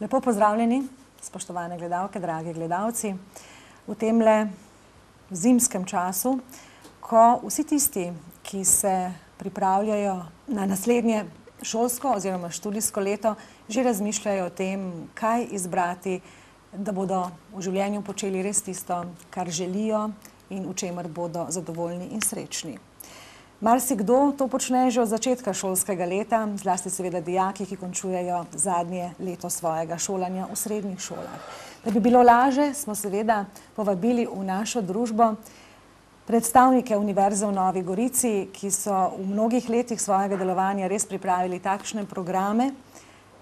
Lepo pozdravljeni, spoštovane gledalke, dragi gledalci, v temle zimskem času, ko vsi tisti, ki se pripravljajo na naslednje šolsko oziroma študijsko leto, že razmišljajo o tem, kaj izbrati, da bodo v življenju počeli res tisto, kar želijo in v čemer bodo zadovoljni in srečni. Marsikdo to počne že od začetka šolskega leta, zlasti seveda dijaki, ki končujejo zadnje leto svojega šolanja v srednjih šolah. Da bi bilo laže, smo seveda povabili v našo družbo predstavnike Univerze v Novi Gorici, ki so v mnogih letih svojega delovanja res pripravili takšne programe,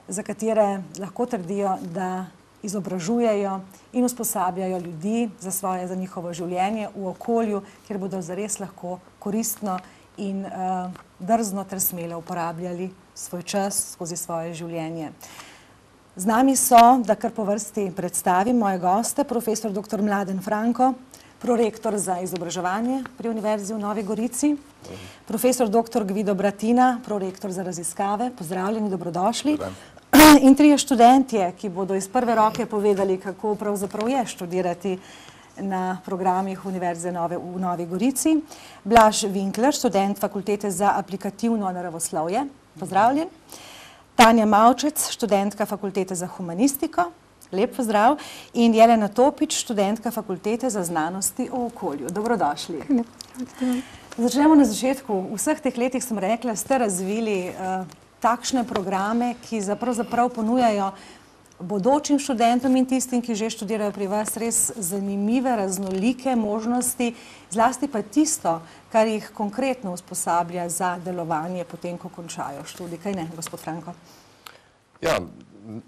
za katere lahko trdijo, da izobražujejo in usposabljajo ljudi za njihovo življenje v okolju, kjer bodo zares lahko koristno in drzno ter smelo uporabljali svoj čas skozi svoje življenje. Z nami so, da kar po vrsti predstavim moje goste, profesor dr. Mladen Franko, prorektor za izobraževanje pri Univerzi v Novi Gorici, profesor dr. Gvido Bratina, prorektor za raziskave, pozdravljeni, dobrodošli, in trije študentje, ki bodo iz prve roke povedali, kako pravzaprav je študirati na programih Univerze v Novi Gorici. Blaž Winkler, študent Fakultete za aplikativno naravoslovje, pozdravljen. Tanja Mavčec, študentka Fakultete za humanistiko, lep pozdrav. In Jelena Topič, študentka Fakultete za znanosti o okolju. Dobrodošli. Začnemo na začetku. V vseh teh letih, sem rekla, ste razvili takšne programe, ki pravzaprav ponujajo bodočim študentom in tistim, ki že študirajo pri vas, res zanimive, raznolike možnosti, zlasti pa tisto, kar jih konkretno usposablja za delovanje potem, ko končajo študij. Kaj ne, gospod Franko? Ja,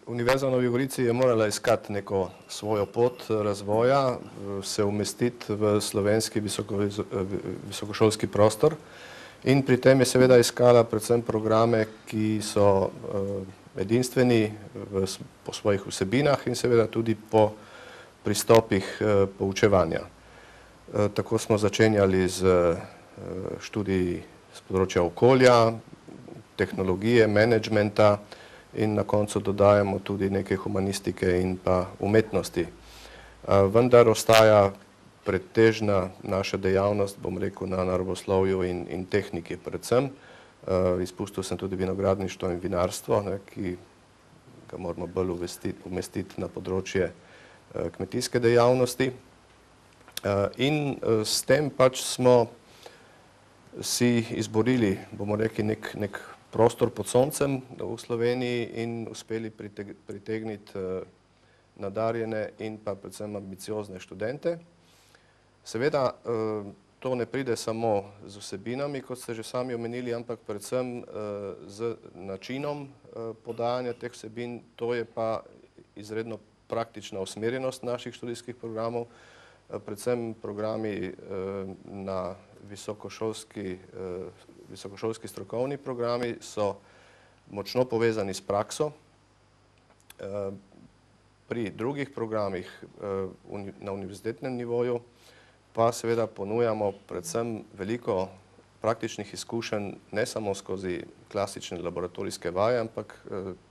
Univerza v Novi Gorici je morala iskati neko svojo pot razvoja, se umestiti v slovenski visokošolski prostor in pri tem je seveda iskala predvsem programe, ki so edinstveni po svojih vsebinah in seveda tudi po pristopih poučevanja. Tako smo začenjali z študiji z področja okolja, tehnologije, menedžmenta in na koncu dodajamo tudi nekaj humanistike in pa umetnosti. Vendar ostaja pretežna naša dejavnost, bom rekel, na naravoslovju in tehniki predvsem. Izpustil sem tudi vinogradništvo in vinarstvo, ki ga moramo bolj umestiti na področje kmetijske dejavnosti. In s tem pač smo si izborili, bomo rekli, nek prostor pod soncem v Sloveniji in uspeli pritegniti nadarjene in pa predvsem ambiciozne študente. Seveda, to ne pride samo z vsebinami, kot ste že sami omenili, ampak predvsem z načinom podajanja teh vsebin. To je pa izredno praktična usmerjenost naših študijskih programov, predvsem programi na visokošolski strokovni programi so močno povezani s prakso. Pri drugih programih na univerzitetnem nivoju pa seveda ponujamo predvsem veliko praktičnih izkušenj, ne samo skozi klasične laboratorijske vaje, ampak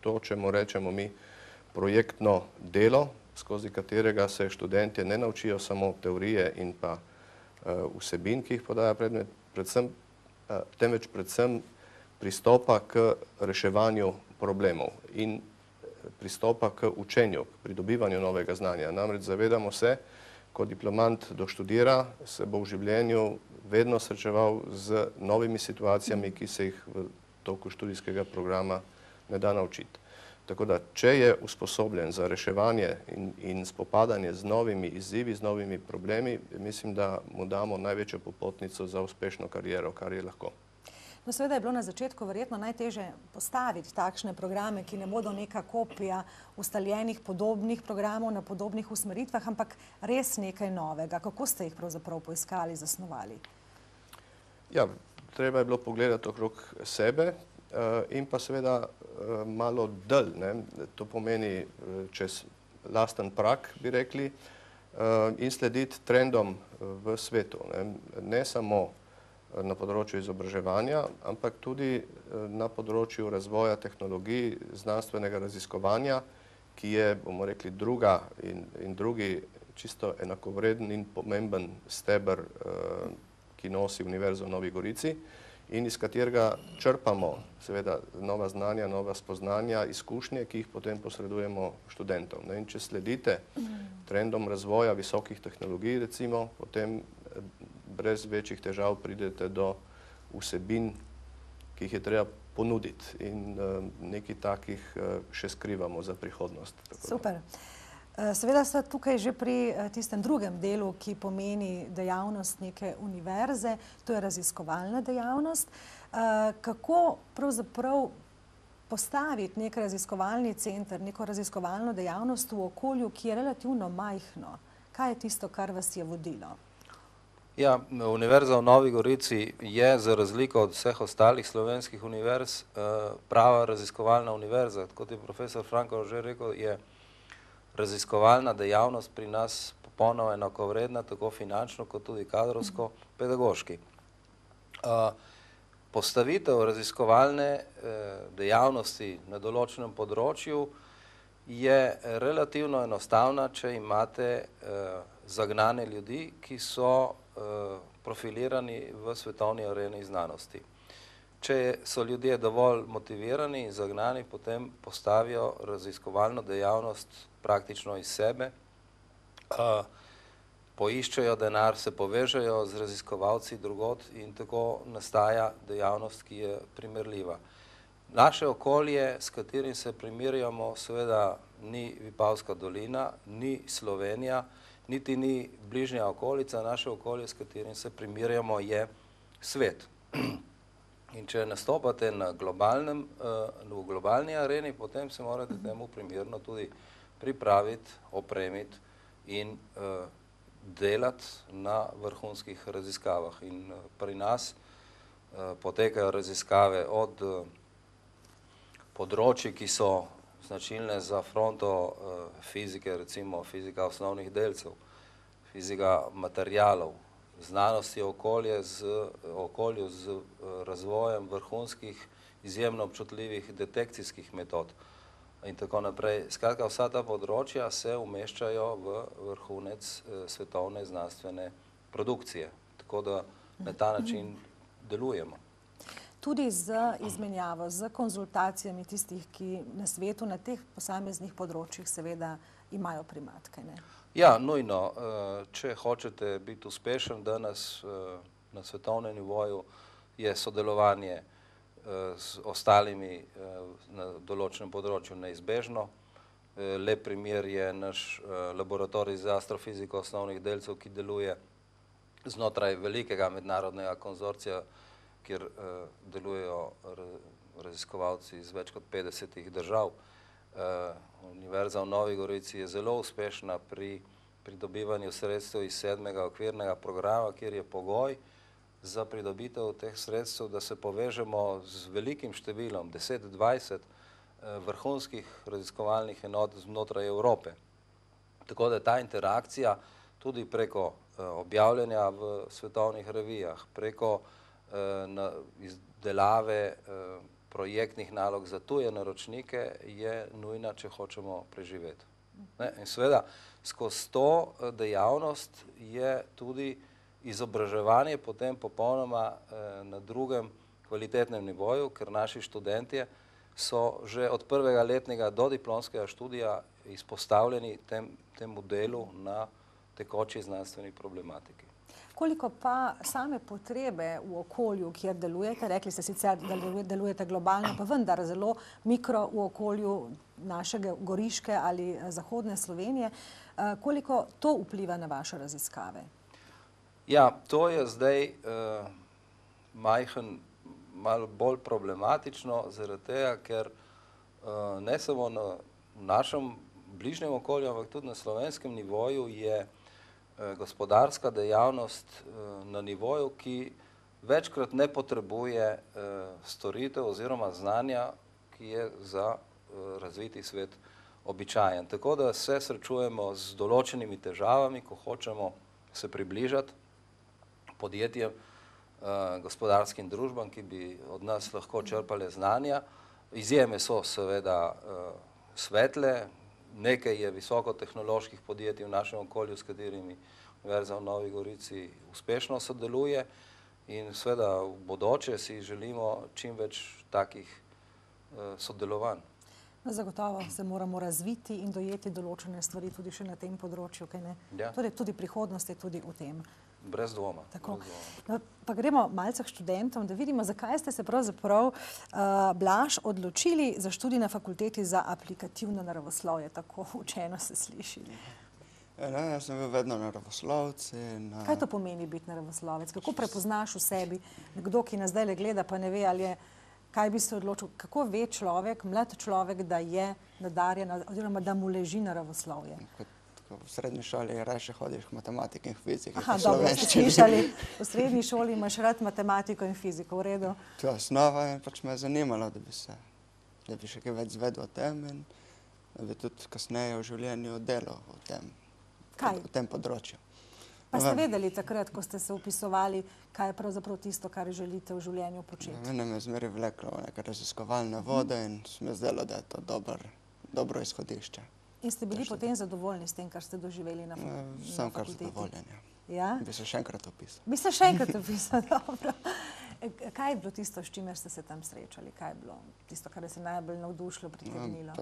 to, čemu rečemo mi projektno delo, skozi katerega se študentje ne naučijo samo teorije in pa vsebin, ki jih podaja predmet, temveč predvsem pristopa k reševanju problemov in pristopa k učenju, k pridobivanju novega znanja. Namreč zavedamo se, ko diplomant doštudira, se bo v življenju vedno srečeval z novimi situacijami, ki se jih v toku študijskega programa ne da naučiti. Tako da, če je usposobljen za reševanje in spopadanje z novimi izzivi, z novimi problemi, mislim, da mu damo največjo popotnico za uspešno kariero, kar je lahko. No, seveda je bilo na začetku verjetno najtežje postaviti takšne programe, ki ne bodo neka kopija ustaljenih podobnih programov na podobnih usmeritvah, ampak res nekaj novega. Kako ste jih pravzaprav poiskali, zasnovali? Ja, treba je bilo pogledati okrog sebe in pa seveda malo dlj, to pomeni čez lasten prak, bi rekli, in slediti trendom v svetu. Ne samo na področju izobraževanja, ampak tudi na področju razvoja tehnologij, znanstvenega raziskovanja ki je, bomo rekli, drugi čisto enakovreden in pomemben steber, ki nosi Univerzo v Novi Gorici in iz katerega črpamo seveda nova znanja, nova spoznanja, izkušnje, ki jih potem posredujemo študentom. In če sledite trendom razvoja visokih tehnologij, recimo, potem brez večjih težav pridete do vsebin, ki jih je treba ponuditi in nekaj takih še skrivamo za prihodnost. Super. Seveda ste tukaj že pri tistem drugem delu, ki pomeni dejavnost neke univerze, to je raziskovalna dejavnost. Kako pravzaprav postaviti nek raziskovalni center, neko raziskovalno dejavnost v okolju, ki je relativno majhno? Kaj je tisto, kar vas je vodilo? Ja, Univerza v Novi Gorici je, za razliko od vseh ostalih slovenskih univerz, prava raziskovalna univerza. Kot je profesor Franko že rekel, je raziskovalna dejavnost pri nas popolnoma enakovredna, tako finančno, kot tudi kadrovsko, pedagoški. Postavitev raziskovalne dejavnosti na določenem področju je relativno enostavna, če imate zagnane ljudi, ki so profilirani v svetovni areni znanosti. Če so ljudje dovolj motivirani in zagnani, potem postavijo raziskovalno dejavnost praktično iz sebe, poiščejo denar, se povežejo z raziskovalci drugod in tako nastaja dejavnost, ki je primerljiva. Naše okolje, s katerim se primerjamo, seveda ni Vipavska dolina, ni Slovenija, niti ni bližnja okolica. Naše okolje, s katerim se primerjamo, je svet. In če nastopate na v globalni areni, potem se morate temu primerno tudi pripraviti, opremiti in delati na vrhunskih raziskavah. In pri nas potekajo raziskave od področji, ki so značilne za fronto fizike, recimo fizika osnovnih delcev, fizika materialov, znanosti o okolju z razvojem vrhunskih, izjemno občutljivih detekcijskih metod in tako naprej. Skratka, vsa ta področja se umeščajo v vrhunec svetovne znanstvene produkcije, tako da na ta način delujemo. Tudi z izmenjavo, z konzultacijami tistih, ki na svetu na teh posameznih področjih seveda imajo primat, kaj ne? Ja, nujno. Če hočete biti uspešen danes na svetovnem nivoju, je sodelovanje z ostalimi na določenem področju neizbežno. Lep primer je naš laboratorij za astrofiziko osnovnih delcev, ki deluje znotraj velikega mednarodnega konzorcija, kjer delujejo raziskovalci iz več kot 50 držav. Univerza v Novi Gorici je zelo uspešna pri pridobivanju sredstev iz 7. okvirnega programa, kjer je pogoj za pridobitev teh sredstev, da se povežemo z velikim številom, 10-20 vrhunskih raziskovalnih enot znotraj Evrope. Tako da ta interakcija tudi preko objavljanja v svetovnih revijah, preko izdelave projektnih nalog za tuje naročnike je nujna, če hočemo preživeti. In seveda, skozi to dejavnost je tudi izobraževanje potem popolnoma na drugem kvalitetnem nivoju, ker naši študentje so že od prvega letnega do diplomskega študija izpostavljeni temu delu na tekoči znanstveni problematiki. Koliko pa same potrebe v okolju, kjer delujete, rekli ste sicer, da delujete globalno, pa vendar zelo mikro v okolju našega Goriške ali zahodne Slovenije, koliko to vpliva na vaše raziskave? Ja, to je zdaj malo bolj problematično, zaradi tega, ker ne samo na našem bližnjem okolju, ampak tudi na slovenskem nivoju je gospodarska dejavnost na nivoju, ki večkrat ne potrebuje storitev oziroma znanja, ki je za razviti svet običajen. Tako da se srečujemo z določenimi težavami, ko hočemo se približati podjetjem, gospodarskim družbam, ki bi od nas lahko črpale znanja. Izjeme so seveda svetle, nekaj je visokotehnoloških podjetij v našem okolju, s katerimi Univerza v Novi Gorici uspešno sodeluje in seveda v bodoče si želimo čim več takih sodelovanj. Zagotovo se moramo razviti in dojeti določene stvari tudi še na tem področju, kaj ne? Ja. Torej tudi prihodnost je tudi v tem. Brez dvoma. Tako. No, pa gremo malce k študentom, da vidimo, zakaj ste se pravzaprav, Blaž, odločili za študij na Fakulteti za aplikativno naravoslovje. Tako učeno se sliši. Jaz sem bil vedno naravoslovec. Kaj to pomeni biti naravoslovec? Kako prepoznaš v sebi nekdo, ki nas zdaj gleda, pa ne ve, ali je, kaj bi se odločil, kako ve človek, mlad človek, da je nadarjen oziroma da mu leži naravoslovje? V srednji šoli rajše hodiš k matematiki in fiziki. Aha, dobro, ste slišali. V srednji šoli imaš rad matematiko in fiziko, v redu. To je osnova in pač me je zanimalo, da bi še kaj več zvedel o tem in da bi tudi kasneje v življenju delal v tem področju. Pa ste vedeli takrat, ko ste se vpisovali, kaj je pravzaprav tisto, kar želite v življenju početi? Mene me je zmeraj vleklo v neke raziskovalne vode in se mi je zdelo, da je to dobro izhodišče. In ste bili potem zadovoljni s tem, kar ste doživeli na fakulteti? Sem kar zadovoljen, ja. Bi se še enkrat opisal. Bi se še enkrat opisal, dobro. Kaj je bilo tisto, s čimer ste se tam srečali? Kaj je bilo tisto, kar je se najbolj navdušilo, pritegnilo?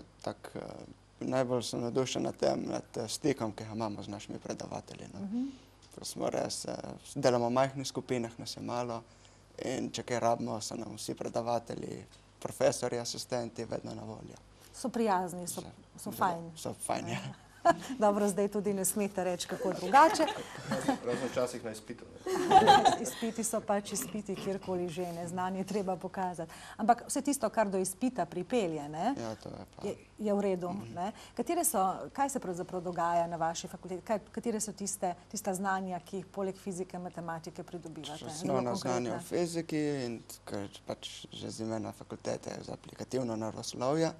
Najbolj sem navdušen nad stikom, ki ga imamo z našimi predavatelji. Smo res, delamo v majhnih skupinah, nas je malo in če kaj rabimo, so nam vsi predavatelji, profesori, asistenti vedno na voljo. So prijazni, so fajn. So fajn, ja. Dobro, zdaj tudi ne smete reči kako drugače. Razen včasih na izpitu. Izpiti so pač izpiti, kjerkoli že, ne, znanje treba pokazati. Ampak vse tisto, kar do izpita pripelje, ne, je v redu. Kaj se pravzaprav dogaja na vaši fakulteti? Katere so tista znanja, ki jih poleg fizike, matematike pridobivate? Osnovna znanja v fiziki in ker pač že z imena fakultete za aplikativno naravoslovje.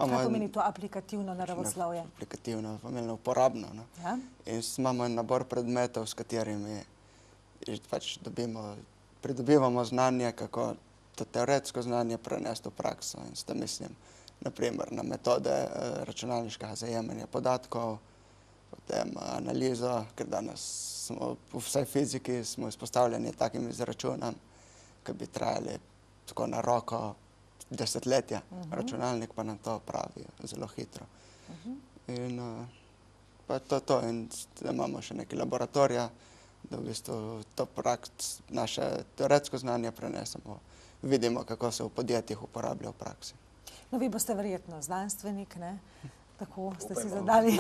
Kaj pomeni to aplikativno naravoslovje? Aplikativno pomeni uporabno. In imamo en nabor predmetov, s katerimi pač pridobivamo znanje, kako to teoretsko znanje prenesti v prakso. In s tem mislim, naprimer, na metode računalniškega zajemanja podatkov, potem analizo, ker danes smo v vsej fiziki smo izpostavljeni takim izračunam, ki bi trajali tako na roko desetletja. Računalnik pa nam to pravi zelo hitro. In pa to in imamo še neki laboratorija, da v bistvu to naše teoretsko znanje prenesemo. Vidimo, kako se v podjetjih uporablja v praksi. No, vi boste verjetno znanstvenik, ne? Tako ste si zadali,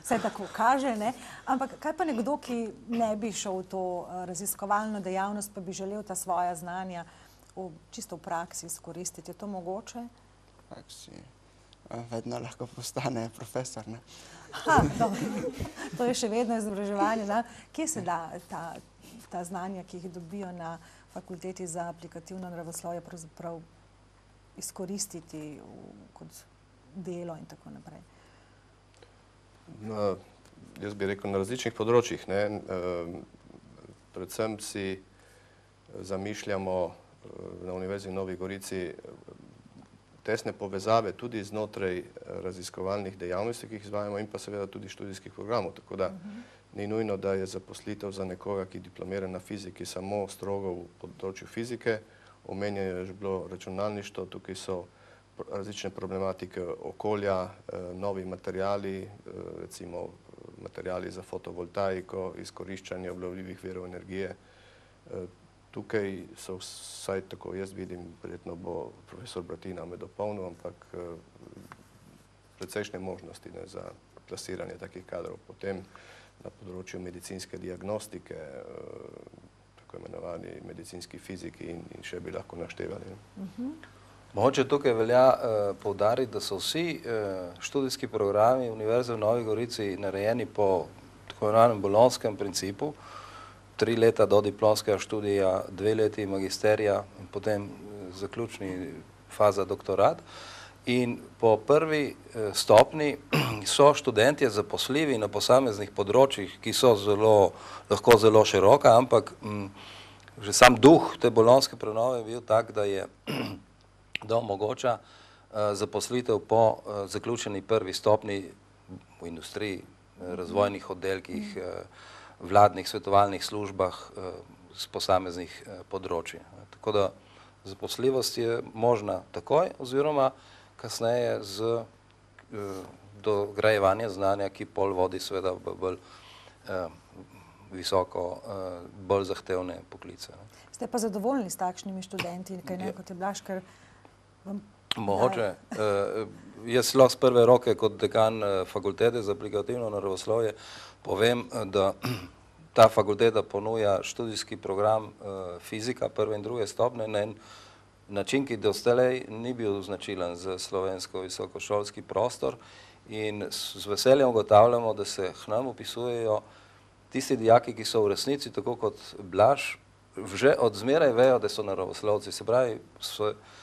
vse tako kaže, ne? Ampak kaj pa nekdo, ki ne bi šel v to raziskovalno dejavnost, pa bi želel ta svoja znanja čisto v praksi izkoristiti? Je to mogoče? V praksi vedno lahko postane profesor, ne? To je še vedno izobraževanje. Kje se da ta znanja, ki jih dobijo na Fakulteti za aplikativno naravoslovje, pravzaprav izkoristiti kot delo in tako naprej? Jaz bi rekel na različnih področjih. Predvsem si zamišljamo na Univerzi v Novi Gorici tesne povezave tudi znotraj raziskovalnih dejavnosti, ki jih izvajamo, in pa seveda tudi študijskih programov. Tako da ni nujno, da je zaposlitev za nekoga, ki diplomira na fiziki, samo strogo v področju fizike. Omenjeno je že bilo računalništvo, tukaj so različne problematike okolja, novi materijali, recimo materijali za fotovoltaiko, izkoriščanje obnovljivih virov energije. Tukaj so, vsaj tako jaz vidim, verjetno bo profesor Bratina me dopolnil, ampak precejšnje možnosti za plasiranje takih kadrov. Potem na področju medicinske diagnostike, tako imenovani medicinski fiziki in še bi lahko naštevali. Mogoče tukaj velja poudariti, da so vsi študijski programi Univerze v Novi Gorici narejeni po tako imenovanem bolonjskem principu. 3 leta do diplomskega študija, 2 leti magisterija in potem zaključni faza doktorat. In po prvi stopni so študentje zaposljivi na posameznih področjih, ki so lahko zelo široka, ampak že sam duh te bolonjske prenove je bil tak, da omogoča zaposlitev po zaključeni prvi stopni v industriji, razvojnih oddelkih, vladnih svetovalnih službah z posameznih področij. Tako da zaposljivost je možna takoj oziroma kasneje z dograjevanjem znanja, ki pol vodi seveda v bolj visoko, bolj zahtevne poklice. Ste pa zadovoljni s takšnimi študenti, kaj ne, kot je Blaž, ker vam... Mogoče. Jaz lahko z prve roke kot dekan fakultete za aplikativno naravoslovje povem, da ta fakulteta ponuja študijski program fizika prve in druge stopnje na en način, ki doslej ni bil značilen za slovensko visokošolski prostor, in z veseljem ugotavljamo, da se k nam upisujejo tisti dijaki, ki so v resnici, tako kot Blaž, že od zmeraj vejo, da so naravoslovci. Se pravi,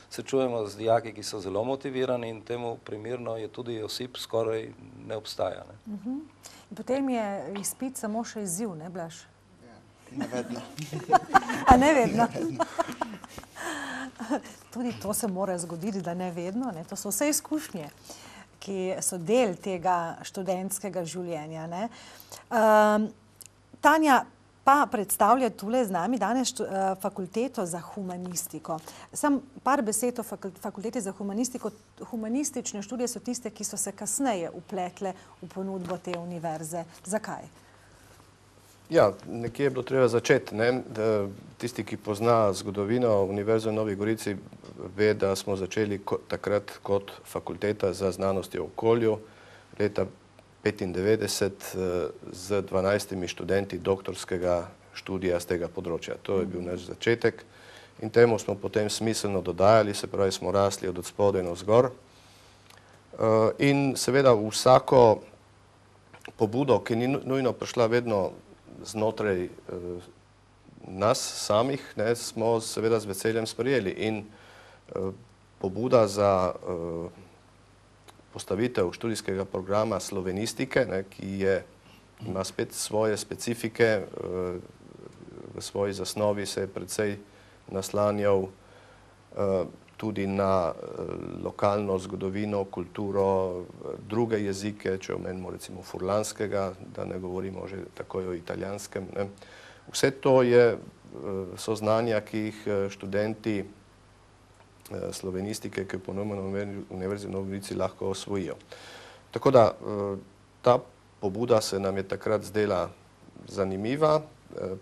se čujemo z dijaki, ki so zelo motivirani, in temu primerno je tudi osip skoraj ne obstaja. In potem je izpit samo še izziv, ne, Blaž? Ja, ne vedno. A ne vedno? Tudi to se mora zgoditi, da ne vedno. To so vse izkušnje, ki so del tega študentskega življenja. Tanja pa predstavlja tule z nami danes fakulteto za humanistiko. Sam par besed o fakulteti za humanistiko. Humanistične študije so tiste, ki so se kasneje upletle v ponudbo te univerze. Zakaj? Ja, nekje je bilo treba začeti. Tisti, ki pozna zgodovino Univerze v Novi Gorici, ve, da smo začeli takrat kot fakulteta za znanosti o okolju leta 1995 z 12 študenti doktorskega študija z tega področja. To je bil naš začetek in temu smo potem smiselno dodajali, se pravi, smo rasli od spodaj navzgor. In seveda vsako pobudo, ki ni nujno prišla vedno znotraj nas samih, smo seveda z veseljem sprejeli. In pobuda za postavitev študijskega programa slovenistike, ki ima spet svoje specifike, v svoji zasnovi se je precej naslanjal tudi na lokalno zgodovino, kulturo, druge jezike, če omenimo recimo furlanskega, da ne govorimo že takoj o italijanskem. Vse to so znanja, ki jih študenti slovenistike, ki jo ponujemo na Univerzi v Novi Gorici, lahko osvojijo. Tako da ta pobuda se nam je takrat zdela zanimiva,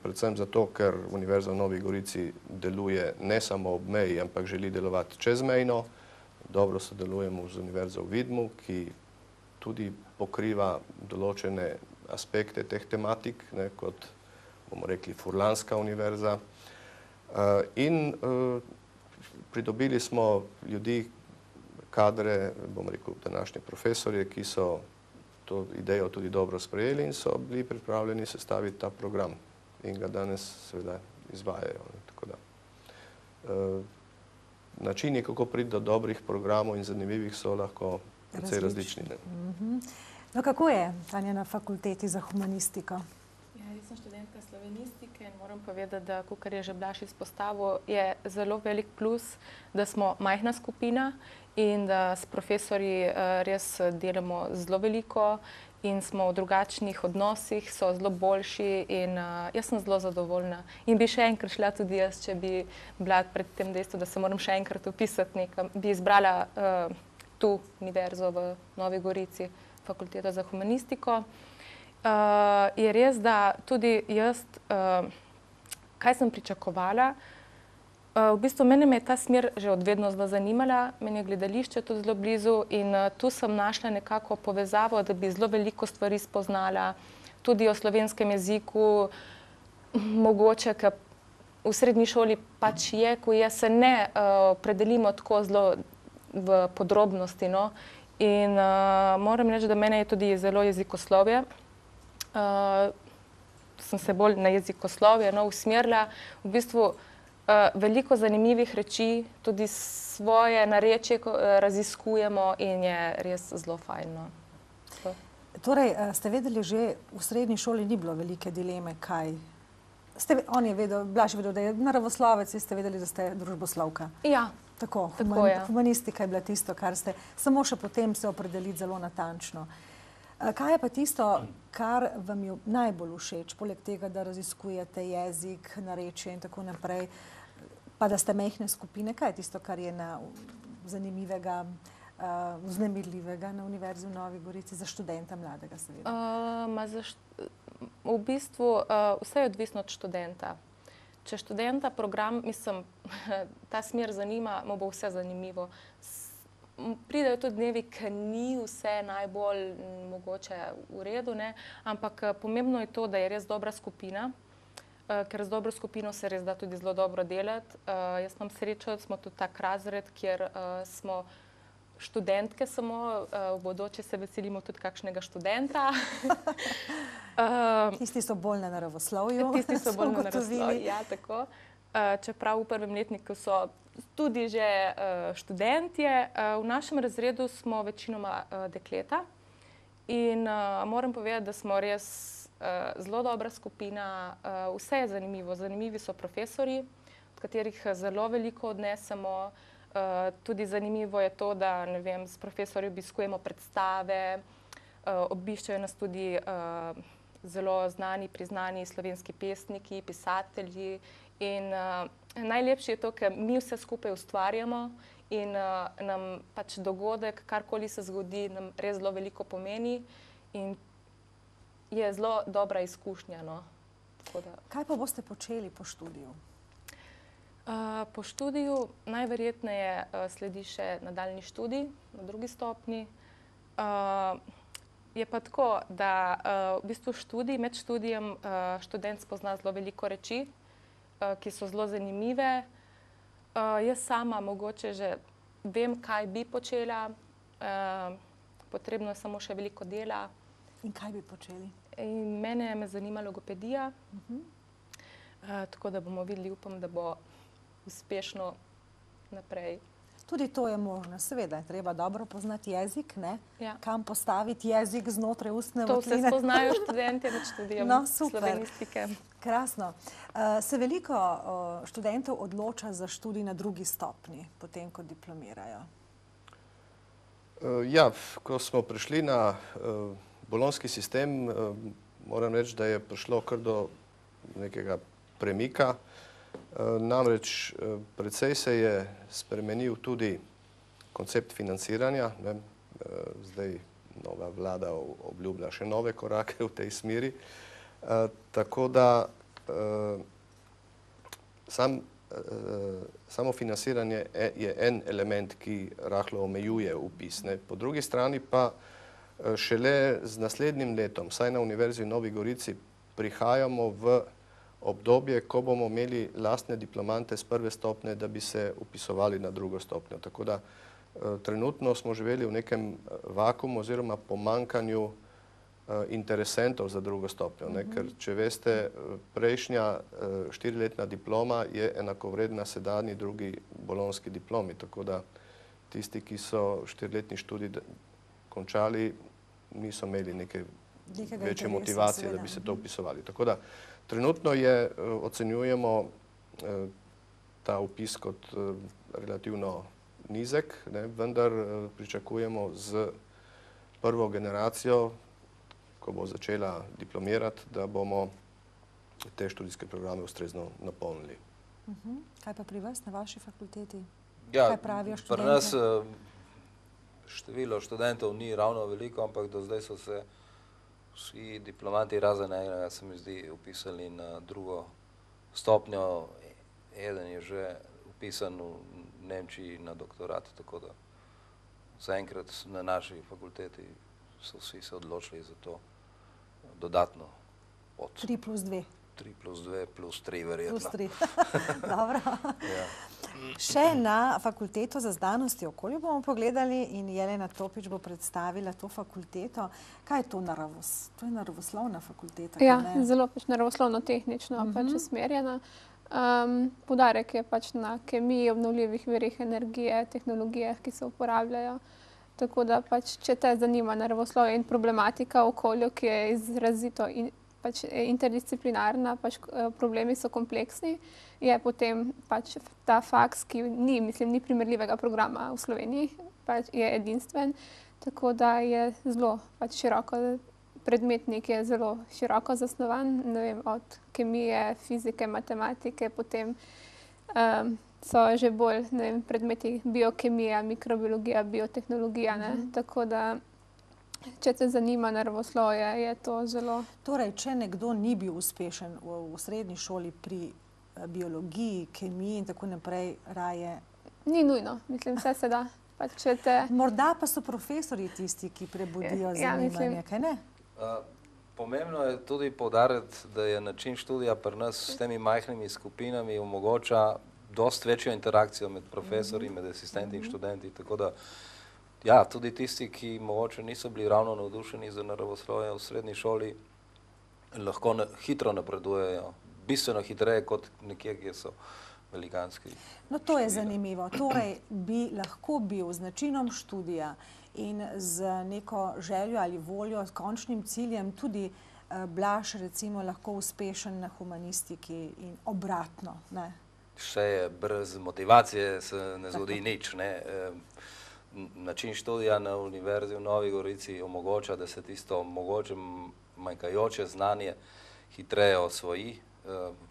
predvsem zato, ker Univerza v Novi Gorici deluje ne samo ob meji, ampak želi delovati čezmejno. Dobro sodelujemo z Univerzo v Vidmu, ki tudi pokriva določene aspekte teh tematik, kot bomo rekli Furlanska univerza. In pridobili smo ljudi, kadre, bomo rekel, današnje profesorje, ki so to idejo tudi dobro sprejeli in so bili pripravljeni sestaviti ta program in ga danes seveda izvajajo. Tako da načini, kako priti do dobrih programov in zanimivih, so lahko precej različni. No, kako je, Tanja, na fakulteti za humanistiko? Jaz sem študentka slovenistike in moram povedati, da, kakor je že Blaž izpostavil, je zelo velik plus, da smo majhna skupina in da s profesorji res delamo zelo veliko in smo v drugačnih odnosih, so zelo boljši in jaz sem zelo zadovoljna. In bi še enkrat šla tudi jaz, če bi bila pred tem dejstvom, da se moram še enkrat upisati nekam, bi izbrala tu univerzo v Novi Gorici, fakulteto za humanistiko. Je res, da tudi jaz, kaj sem pričakovala, v bistvu mene me je ta smer že od vedno zelo zanimala, meni je gledališče tudi zelo blizu in tu sem našla nekako povezavo, da bi zelo veliko stvari spoznala, tudi o slovenskem jeziku, mogoče, ker v srednji šoli pač je, ko je, se ne opredelimo tako zelo v podrobnosti, no, in moram reči, da mene je tudi zelo jezikoslovje. Sem se bolj na jezikoslovje usmerila, v bistvu veliko zanimivih reči, tudi svoje narečje raziskujemo in je res zelo fajn. Torej, ste vedeli že v srednji šoli ni bilo velike dileme, kaj? On je vedel, Blaž je vedel, da je naravoslovec, ste vedeli, da ste družboslovka? Ja. Tako, humanistika je bila tisto, kar ste, samo še potem se opredeliti zelo natančno. Kaj je pa tisto, kar vam je najbolj všeč, poleg tega, da raziskujete jezik, narečje in tako naprej, pa da ste majhne skupine, kaj je tisto, kar je zanimivega, vznemirljivega na Univerzi v Novi Gorici za študenta mladega, seveda? V bistvu vse je odvisno od študenta. Če študenta program, mislim, ta smer zanima, mu bo vse zanimivo. Pridejo tudi dnevi, ki ni vse najbolj mogoče v redu, ne? Ampak pomembno je to, da je res dobra skupina, ker z dobro skupino se res da tudi zelo dobro delati. Jaz imam srečo, da smo tudi tak razred, kjer smo študentke samo, v bodoče se veselimo tudi kakšnega študenta. Tisti so bolj na naravoslovju. Tisti so bolj na naravoslovju, ja, tako. Čeprav v prvem letniku so tudi že študentje. V našem razredu smo večinoma dekleta in moram povedati, da smo res zelo dobra skupina. Vse je zanimivo. Zanimivi so profesorji, od katerih zelo veliko odnesemo. Tudi zanimivo je to, da s profesorji obiskujemo predstave, obiščajo nas tudi zelo znani, priznani slovenski pesniki, pisatelji. In najlepše je to, ker mi vse skupaj ustvarjamo in nam pač dogodek, karkoli se zgodi, nam res zelo veliko pomeni in je zelo dobra izkušnja. Kaj pa boste počeli po študiju? Po študiju najverjetneje sledi še nadaljni študij na drugi stopnji. Je pa tako, da v bistvu med študijem študent spozna zelo veliko reči, ki so zelo zanimive. Jaz sama mogoče že vem, kaj bi počela. Potrebno je samo še veliko dela. In kaj bi počeli? Mene me zanima logopedija. Tako da bomo videli, upam, da bo uspešno naprej. Tudi to je možno. Seveda je treba dobro poznati jezik, ne? Ja. Kam postaviti jezik znotraj ustne To votline. vse spoznajo študentje med študijem slovenistike. Krasno. Se veliko študentov odloča za študij na drugi stopnji, potem, ko diplomirajo? Ja, ko smo prišli na bolonjski sistem, moram reči, da je prišlo kar do nekega premika. Namreč precej se je spremenil tudi koncept financiranja. Zdaj nova vlada obljublja še nove korake v tej smeri. Tako da samo financiranje je en element, ki rahlo omejuje vpis. Po drugi strani pa šele z naslednjim letom, saj na Univerzi v Novi Gorici, prihajamo v obdobje, ko bomo imeli lastne diplomante z prve stopnje, da bi se upisovali na drugo stopnjo. Tako da trenutno smo živeli v nekem vakuumu oziroma pomankanju interesentov za drugo stopnjo. Ker, če veste, prejšnja 4-letna diploma je enakovredna sedanji drugi bolonjski diplomi. Tako da tisti, ki so 4-letni študij končali, niso imeli neke večje motivacije, da bi se to upisovali. Tako da trenutno ocenjujemo ta vpis kot relativno nizek, vendar pričakujemo z prvo generacijo, ko bo začela diplomirati, da bomo te študijske programe ustrezno napolnili. Kaj pa pri vas na vaši fakulteti? Ja, Kaj pravijo študenti? Pri nas število študentov ni ravno veliko, ampak do zdaj so se vsi diplomanti razen enega, se mi zdi, upisali na drugo stopnjo. Eden je že upisan v Nemčiji na doktorat, tako da zaenkrat na naši fakulteti so vsi se odločili za to dodatno pot. 3+2. 3+2 plus 3 verjetno. Plus 3. Dobro. Ja. Še na Fakulteto za znanosti okolje bomo pogledali in Jelena Topič bo predstavila to fakulteto. Kaj je to naravos? To je naravoslovna fakulteta. Ja, zelo naravoslovno-tehnično pač usmerjena. Poudarek je pač na kemiji, obnovljivih virih energije, tehnologijah, ki se uporabljajo. Tako da pač, če te zanima naravoslovje in problematika v okolju, ki je izrazito interdisciplinarna, pač problemi so kompleksni, je potem pač ta faks, ki ni primerljivega programa v Sloveniji, pač je edinstven. tako da je zelo pač široko, predmetnik je zelo široko zasnovan, ne vem, od kemije, fizike, matematike, potem so že bolj, ne vem, predmeti biokemija, mikrobiologija, biotehnologija, ne, tako da če te zanima naravoslovje, je to zelo... Torej, če nekdo ni bil uspešen v srednji šoli pri biologiji, kemiji in tako naprej, raje... Ni nujno, mislim, vse se da. Morda pa so profesorji tisti, ki prebudijo zanimanje, kaj ne? Pomembno je tudi poudariti, da je način študija pri nas s temi majhnimi skupinami omogoča dosti večjo interakcijo med profesorji, med asistenti in študenti, tako da ja, tudi tisti, ki mogoče niso bili ravno navdušeni za naravoslovje v srednji šoli, lahko hitro napredujejo, bistveno hitreje kot nekje, kjer so velikanski. No, to je zanimivo. Torej, bi lahko bil z načinom študija in z neko željo ali voljo, s končnim ciljem tudi Blaž, recimo, lahko uspešen na humanistiki in obratno, ne? Še je, brez motivacije se ne zgodi nič, ne? Način študija na Univerzi v Novi Gorici omogoča, da se tisto mogoče manjkajoče znanje hitreje osvoji.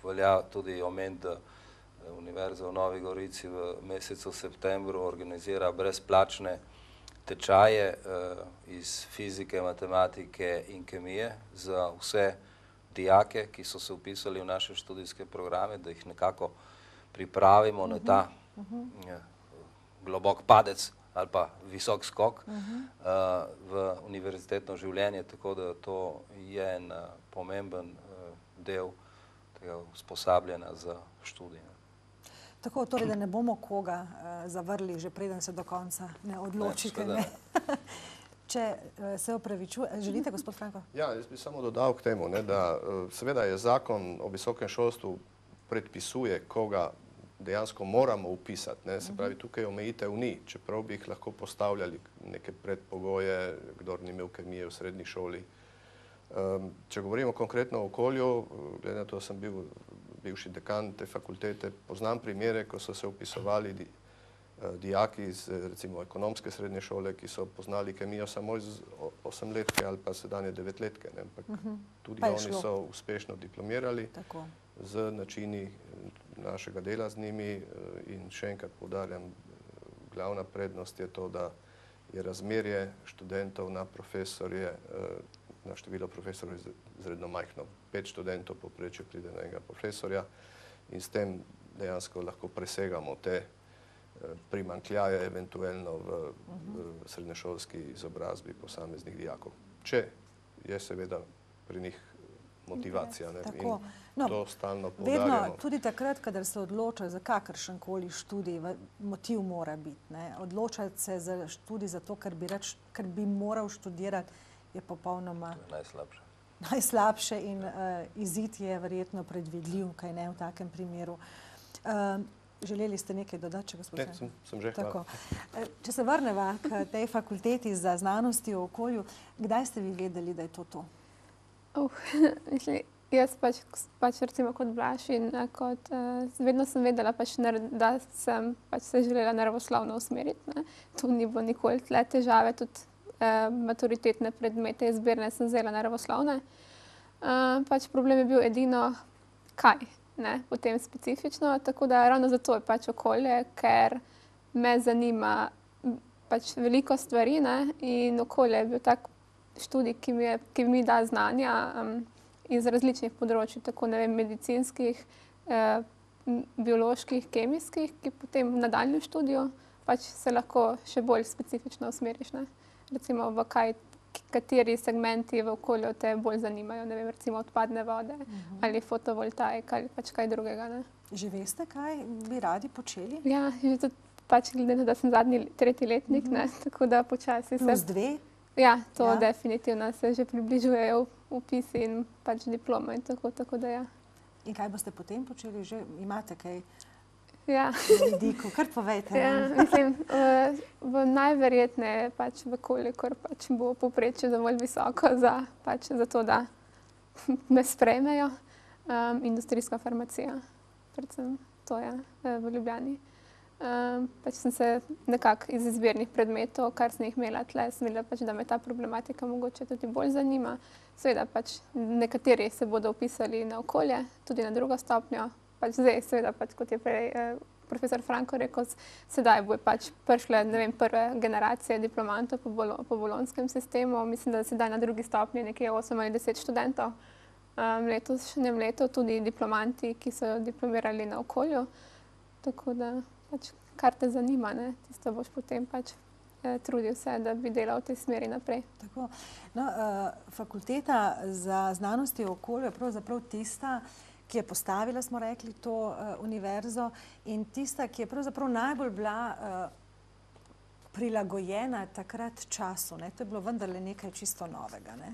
Velja tudi omeniti, da Univerza v Novi Gorici v mesecu septembru organizira brezplačne tečaje iz fizike, matematike in kemije za vse dijake, ki so se vpisali v naše študijske programe, da jih nekako pripravimo na ta globok padec ali pa visok skok v univerzitetno življenje, tako da to je en pomemben del tega usposabljanja za študij. Tako, torej, da ne bomo koga zavrli, že preden se do konca ne odločite. Če se opravičuje, želite, gospod Franko? Ja, jaz bi samo dodal k temu, da seveda je zakon o visokem šolstvu predpisuje, koga dejansko moramo upisati. Se pravi, tukaj omejitev ni, čeprav bi jih lahko postavljali neke predpogoje, kdor ni imel kemije v srednji šoli. Če govorimo konkretno o okolju, glede na to, da sem bil bivši dekan te fakultete, poznam primere, ko so se upisovali dijaki iz recimo ekonomske srednje šole, ki so poznali kemijo samo iz 8-letke ali pa sedanje 9-letke. Ampak tudi oni so uspešno diplomirali z načini našega dela z njimi in še enkrat poudarjam, glavna prednost je to, da je razmerje študentov na profesorje, na število profesorjev izredno majhno. 5 študentov povprečju pride na enega profesorja in s tem dejansko lahko presegamo te primanjkljaje eventualno v srednješolski izobrazbi posameznih dijakov. Če je seveda pri njih motivacija in to stalno poudarjamo. Vedno, tudi takrat, kadar se odločajo za kakršenkoli študij, motiv mora biti. Odločati se za študij zato, ker bi moral študirati, je popolnoma najslabše in izid je verjetno predvidljiv, kaj ne v takem primeru. Želeli ste nekaj dodati, gospod Franko? Ne, sem že, hvala. Če se vrneva k tej fakulteti za znanosti o okolju, kdaj ste vi vedeli, da je to to? Jaz pač recimo kot Blaž in vedno sem vedela, da sem se želela naravoslovno usmeriti. Tu ni bilo nikoli tle težave, tudi maturitetne predmete izbirne sem vzela naravoslovne. Problem je bil edino, kaj, potem specifično, tako da ravno zato je okolje, ker me zanima veliko stvari in okolje je bil tak študij, ki mi da znanja iz različnih področij, tako medicinskih, bioloških, kemijskih, ki potem v nadaljnjem študiju se lahko še bolj specifično usmeriš. Recimo v kateri segmenti v okolju te bolj zanimajo, ne vem, recimo odpadne vode ali fotovoltaika ali kaj drugega. Že veste, kaj bi radi počeli? Ja, že tudi glede na to, da sem zadnji 3. letnik, tako da počasi se... Plus 2? Ja, to definitivno se že približujejo vpisi in diploma in tako da ja. In kaj boste potem počeli? Že imate kaj v vidiku? Kar povejte. Ja, mislim, najverjetneje kolikor bo povprečje dovolj visoko za to, da me sprejmejo. Industrijska farmacija, predvsem to je v Ljubljani. Pač sem se nekako iz izbirnih predmetov, kar sem jih imela tle, sem videla pač, da me ta problematika mogoče tudi bolj zanima. Seveda pač nekateri se bodo upisali na okolje, tudi na drugo stopnjo. Pač zdaj, seveda pač, kot je prej profesor Franko rekel, sedaj bo pač prišle, ne vem, prve generacije diplomantov po bolonjskem sistemu. Mislim, da sedaj na drugi stopnji nekje 8 ali 10 študentov. Letošnjem letu tudi diplomanti, ki so diplomirali na okolju. Tako da pač, kar te zanima, ne, tisto boš potem pač trudil se, da bi delal v tej smeri naprej. Tako. No, Fakulteta za znanosti v okolju je pravzaprav tista, ki je postavila, smo rekli, to univerzo in tista, ki je pravzaprav najbolj bila prilagojena takrat času. Ne. To je bilo vendarle nekaj čisto novega. Ne.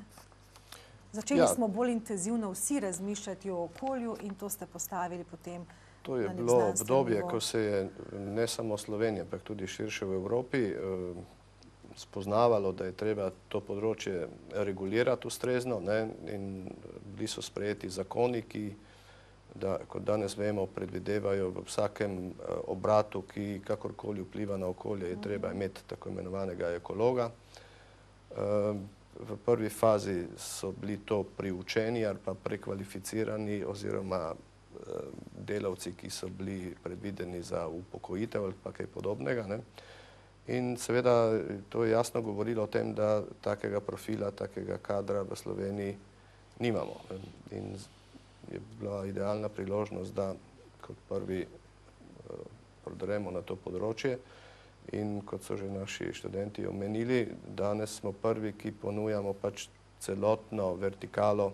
Začeli smo bolj intenzivno vsi razmišljati o okolju in to ste postavili potem. To je bilo obdobje, ko se je ne samo Slovenija, ampak tudi širše v Evropi spoznavalo, da je treba to področje regulirati ustrezno, ne, in bili so sprejeti zakoni, ki, kot danes vemo, predvidevajo v vsakem obratu, ki kakorkoli vpliva na okolje, je treba imeti tako imenovanega ekologa. V prvi fazi so bili to priučeni ali pa prekvalificirani oziroma delavci, ki so bili predvideni za upokojitev ali pa kaj podobnega. Ne. In seveda to je jasno govorilo o tem, da takega profila, takega kadra v Sloveniji nimamo. In je bila idealna priložnost, da kot prvi prodremo na to področje. In kot so že naši študenti omenili, danes smo prvi, ki ponujamo pač celotno vertikalo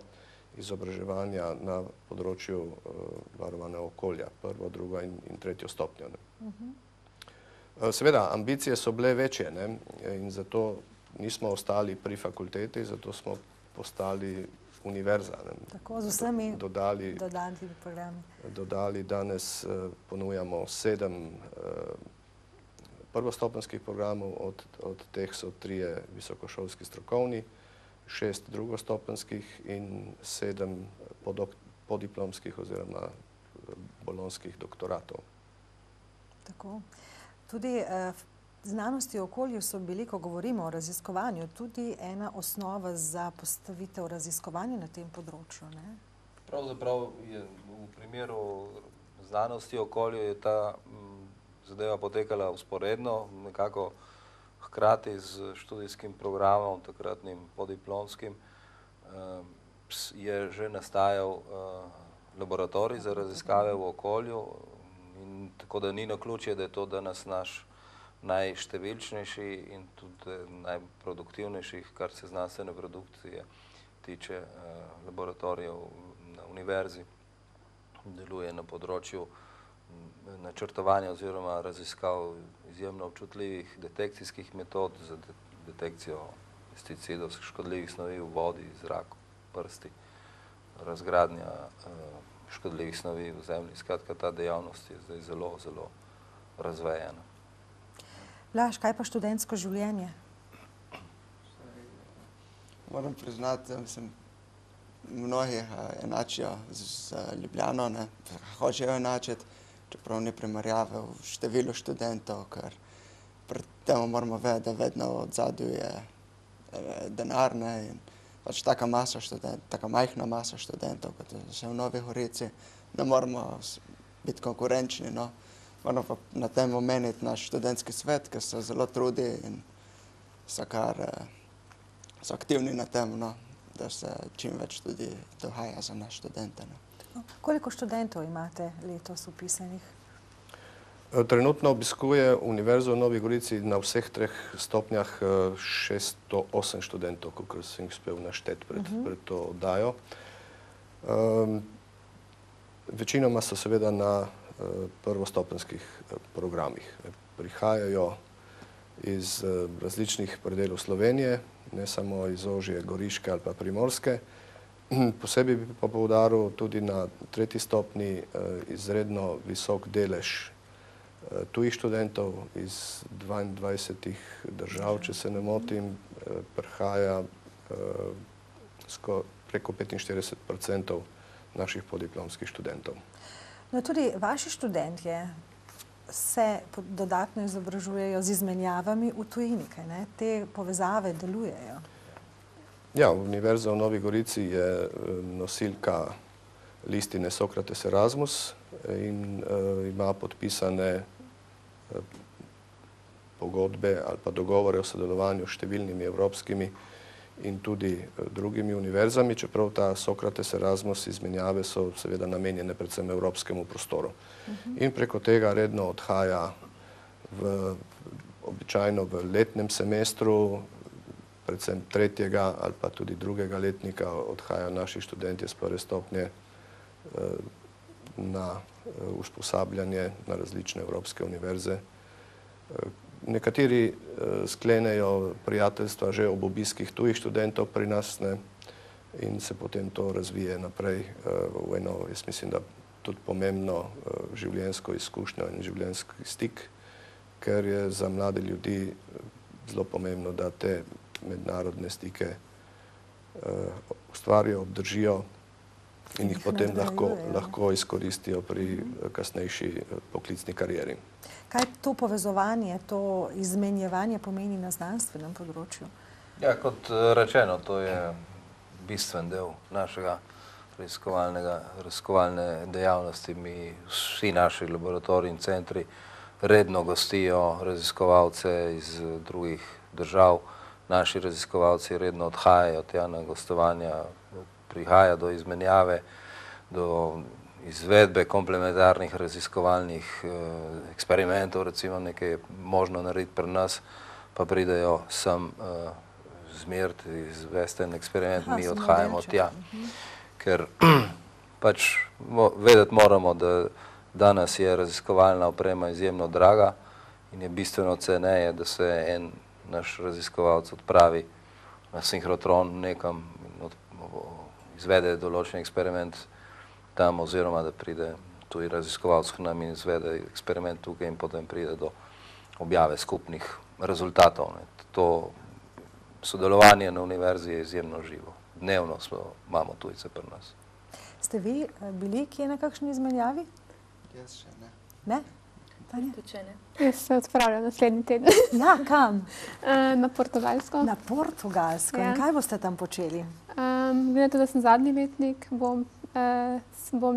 izobraževanja na področju varovanja okolja, prvo, drugo in tretjo stopnjo. Seveda, ambicije so bile večje, ne, in zato nismo ostali pri fakulteti, zato smo postali univerza. Ne. Tako, z vsemi dodatnimi programi. Dodali danes ponujamo 7 prvostopenjskih programov, od teh so 3 visokošolski strokovni, 6 drugostopenskih in 7 podiplomskih oziroma bolonjskih doktoratov. Tako. Tudi znanosti o okolju so bili, ko govorimo o raziskovanju, tudi ena osnova za postavitev raziskovanja na tem področju, ne? Pravzaprav je v primeru znanosti o okolju je ta zadeva potekala vzporedno, nekako hkrati z študijskim programom, takratnim podiplomskim, je že nastajal laboratorij za raziskave v okolju, in tako da ni naključje, da je to danes naš najštevilčnejši in tudi najproduktivnejših, kar se znanstvene produkcije tiče, laboratorijev na univerzi. Deluje na področju načrtovanja oziroma raziskav izjemno občutljivih detekcijskih metod za detekcijo pesticidov, škodljivih snovi v vodi, zraku, prsti, razgradnja škodljivih snovi v zemlji. Skratka, ta dejavnost je zdaj zelo, zelo razvejena. Blaž, kaj pa študentsko življenje? Moram priznati, da mislim, mnogi enačijo z Ljubljano, ne, hočejo enačiti, čeprav ni primerjave v številu študentov, ker pred tem moramo vedeti, da vedno v odzadju je denar, ne, in pač taka majhna masa študentov, kot je še v Novi Gorici, ne moramo biti konkurenčni, no. Moramo pa na tem omeniti naš študentski svet, ki se zelo trudi in so aktivni na tem, no, da se čim več tudi dogaja za naš študente. Koliko študentov imate letos vpisanih? Trenutno obiskuje Univerzo v Novi Gorici na vseh 3 stopnjah 608 študentov, kakor sem jih uspel našteti pred to oddajo. Večinoma so seveda na prvostopenjskih programih. Prihajajo iz različnih predelov Slovenije, ne samo iz ožje Goriške ali pa Primorske. Posebej bi pa poudaril tudi na 3. stopnji izredno visok delež tujih študentov iz 22 držav, če se ne motim, prihaja preko 45% naših podiplomskih študentov. No, tudi vaši študentje se dodatno izobražujejo z izmenjavami v tujini, kaj ne? Te povezave delujejo. Ja, Univerza v Novi Gorici je nosilka listine Sokrates Erasmus in ima podpisane pogodbe ali pa dogovore o sodelovanju s številnimi evropskimi in tudi drugimi univerzami, čeprav ta Sokrates Erasmus izmenjave so seveda namenjene predvsem evropskemu prostoru. In preko tega redno odhaja običajno v letnem semestru, predvsem 3. ali pa tudi 2. letnika odhajajo naši študentje z 1. stopnje na usposabljanje na različne evropske univerze. Nekateri sklenejo prijateljstva že ob obiskih tujih študentov pri nas, ne, in se potem to razvije naprej v eno, jaz mislim, da tudi pomembno življenjsko izkušnjo in življenjski stik, ker je za mlade ljudi zelo pomembno, da te mednarodne stike ustvarijo, obdržijo in jih potem lahko izkoristijo pri kasnejši poklicni karieri. Kaj to povezovanje, to izmenjevanje pomeni na znanstvenem področju? Ja, kot rečeno, to je bistven del našega raziskovalne dejavnosti. Vsi naši laboratoriji in centri redno gostijo raziskovalce iz drugih držav. Naši raziskovalci redno odhajajo tja na gostovanja, prihaja do izmenjave, do izvedbe komplementarnih raziskovalnih eksperimentov, recimo nekaj je možno narediti pri nas, pa pridejo sem zmeriti, izvesti en eksperiment, mi odhajamo tja. Ker pač vedeti moramo, da danes je raziskovalna oprema izjemno draga in je bistveno ceneje, da se en naš raziskovalec odpravi na sinhrotron nekam in izvede določen eksperiment tam, oziroma da pride tuji raziskovalec k nam in izvede eksperiment tukaj in potem pride do objave skupnih rezultatov. To sodelovanje na univerzi je izjemno živo. Dnevno imamo tujce pri nas. Ste vi bili kje na kakšni izmenjavi? Jaz še ne. Ne? Jaz se odpravljam naslednji teden. Ja, kam? Na Portugalsko. Na Portugalsko. In kaj boste tam počeli? Glede to, da sem zadnji letnik, bom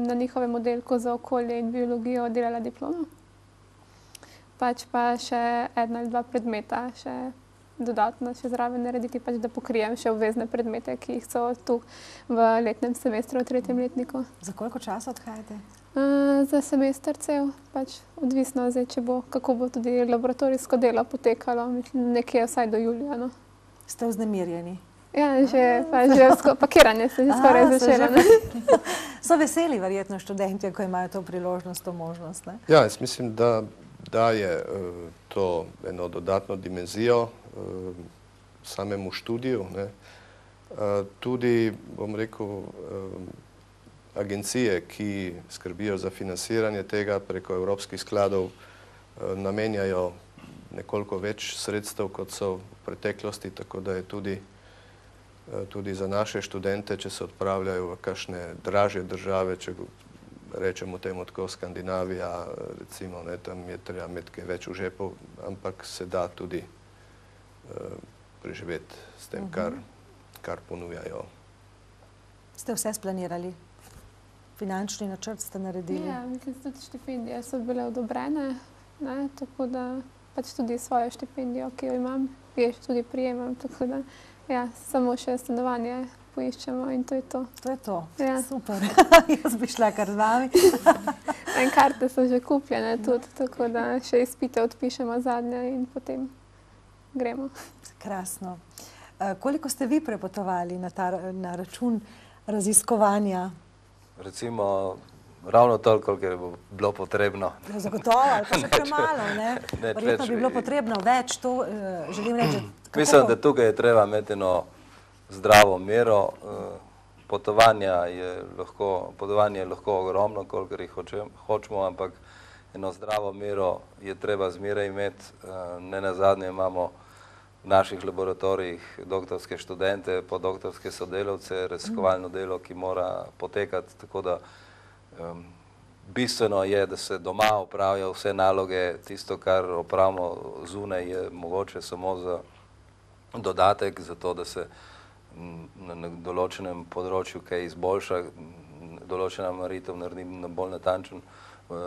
na njihovem oddelku za okolje in biologijo delala diplomo. Pač pa še 1 ali 2 predmeta še dodatno še zraven narediti, pač da pokrijem še obvezne predmete, ki jih so tu v letnem semestru v 3. letniku. Za koliko časa odhajate? Za semester cel, pač odvisno zdaj, če bo, kako bo tudi laboratorijsko delo potekalo, mislim, nekje vsaj do julija, no. Ste vznemirjeni? Ja, pakiranje se že skoraj začelo. So veseli verjetno študentje, ko imajo to priložnost, to možnost, ne? Ja, jaz mislim, da daje to eno dodatno dimenzijo samemu študiju, ne. Tudi, bom rekel, agencije, ki skrbijo za financiranje tega preko evropskih skladov, namenjajo nekoliko več sredstev, kot so v preteklosti, tako da je tudi za naše študente, če se odpravljajo v kakšne dražje države, če rečemo temu tako Skandinavija, recimo, tam je treba imeti kaj več v žepu, ampak se da tudi preživeti s tem, kar ponujajo. Ste vse splanirali? Finančni načrt ste naredili? Ja, mislim, tudi štipendije so bile odobrene, tako da pač tudi svojo štipendijo, ki jo imam, tudi prijemam, tako da ja, samo še stanovanje poiščemo in to je to. To je to? Ja. Super. Jaz bi šla kar z vami. In karte so že kupljene tudi, tako da še izpite odpišemo zadnje in potem gremo. Krasno. Koliko ste vi prepotovali na račun raziskovanja? Recimo, ravno toliko, ker je bilo potrebno. Zagotovo, ali pa še premalo, ne? Verjetno bi bilo potrebno več, to želim reči. Mislim, da tukaj je treba imeti eno zdravo mero. Potovanje je lahko ogromno, kolikor jih hočemo, ampak eno zdravo mero je treba zmeraj imeti. Ne nazadnje imamo v naših laboratorijih doktorske študente, podoktorske sodelavce, raziskovalno delo, ki mora potekati, tako da bistveno je, da se doma opravijo vse naloge, tisto, kar opravimo zunaj, je mogoče samo za dodatek, zato da se na določenem področju kaj izboljša, določena meritev naredi na bolj natančen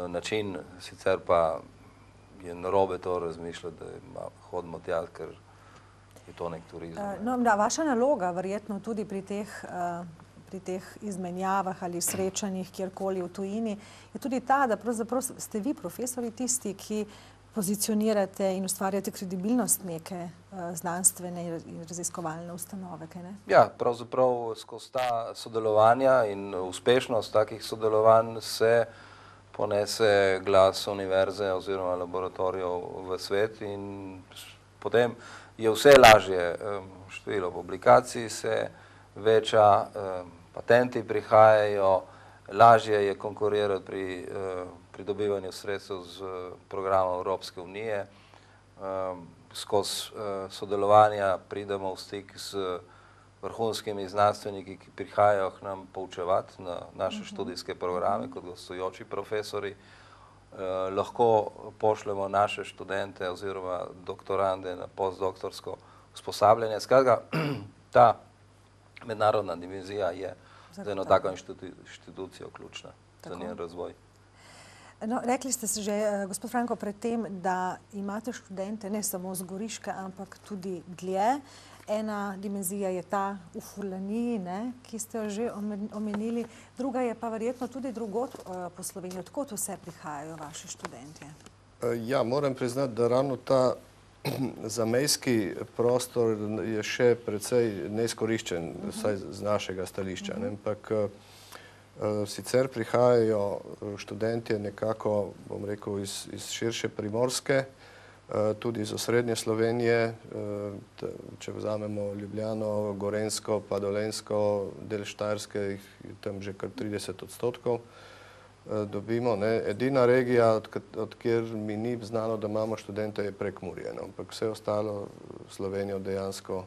način, sicer pa je narobe to razmišljati, da hodimo tja, ker je to nek turizem. No, da, vaša naloga verjetno tudi pri teh izmenjavah ali srečanjih kjerkoli v tujini je tudi ta, da pravzaprav ste vi profesori tisti, ki pozicionirate in ustvarjate kredibilnost neke znanstvene in raziskovalne ustanove, kaj ne? Ja, pravzaprav skozi ta sodelovanja in uspešnost takih sodelovanj se ponese glas univerze oziroma laboratorijev v svet in potem je vse lažje, število publikacij se veča, patenti prihajajo, lažje je konkurirati pri pridobivanju sredstev z programa Evropske unije. Skozi sodelovanja pridemo v stik z vrhunskimi znanstveniki, ki prihajajo k nam poučevati na naše študijske programe kot gostujoči profesori. Lahko pošljemo naše študente oziroma doktorande na postdoktorsko usposabljanje. Skratka, ta mednarodna dimenzija je za eno tako inštitucijo ključna za njen razvoj. No, rekli ste se že, gospod Franko, pred tem, da imate študente ne samo z Goriške, ampak tudi dlje. Ena dimenzija je ta v Furlaniji, ki ste jo že omenili, druga je pa verjetno tudi drugod po Sloveniji. Odkot vse prihajajo vaši študentje? Ja, moram priznati, da ravno ta zamejski prostor je še precej neizkoriščen, vsaj z našega stališča. Ampak sicer prihajajo študentje nekako, bom rekel, iz širše Primorske, tudi iz osrednje Slovenije, če vzamemo Ljubljano, Gorenjsko, pa Dolenjsko, del Štajerske, je tam že kar 30% dobimo. Edina regija, od kjer mi ni znano, da imamo študente, je Prekmurje, ampak vse ostalo Slovenijo dejansko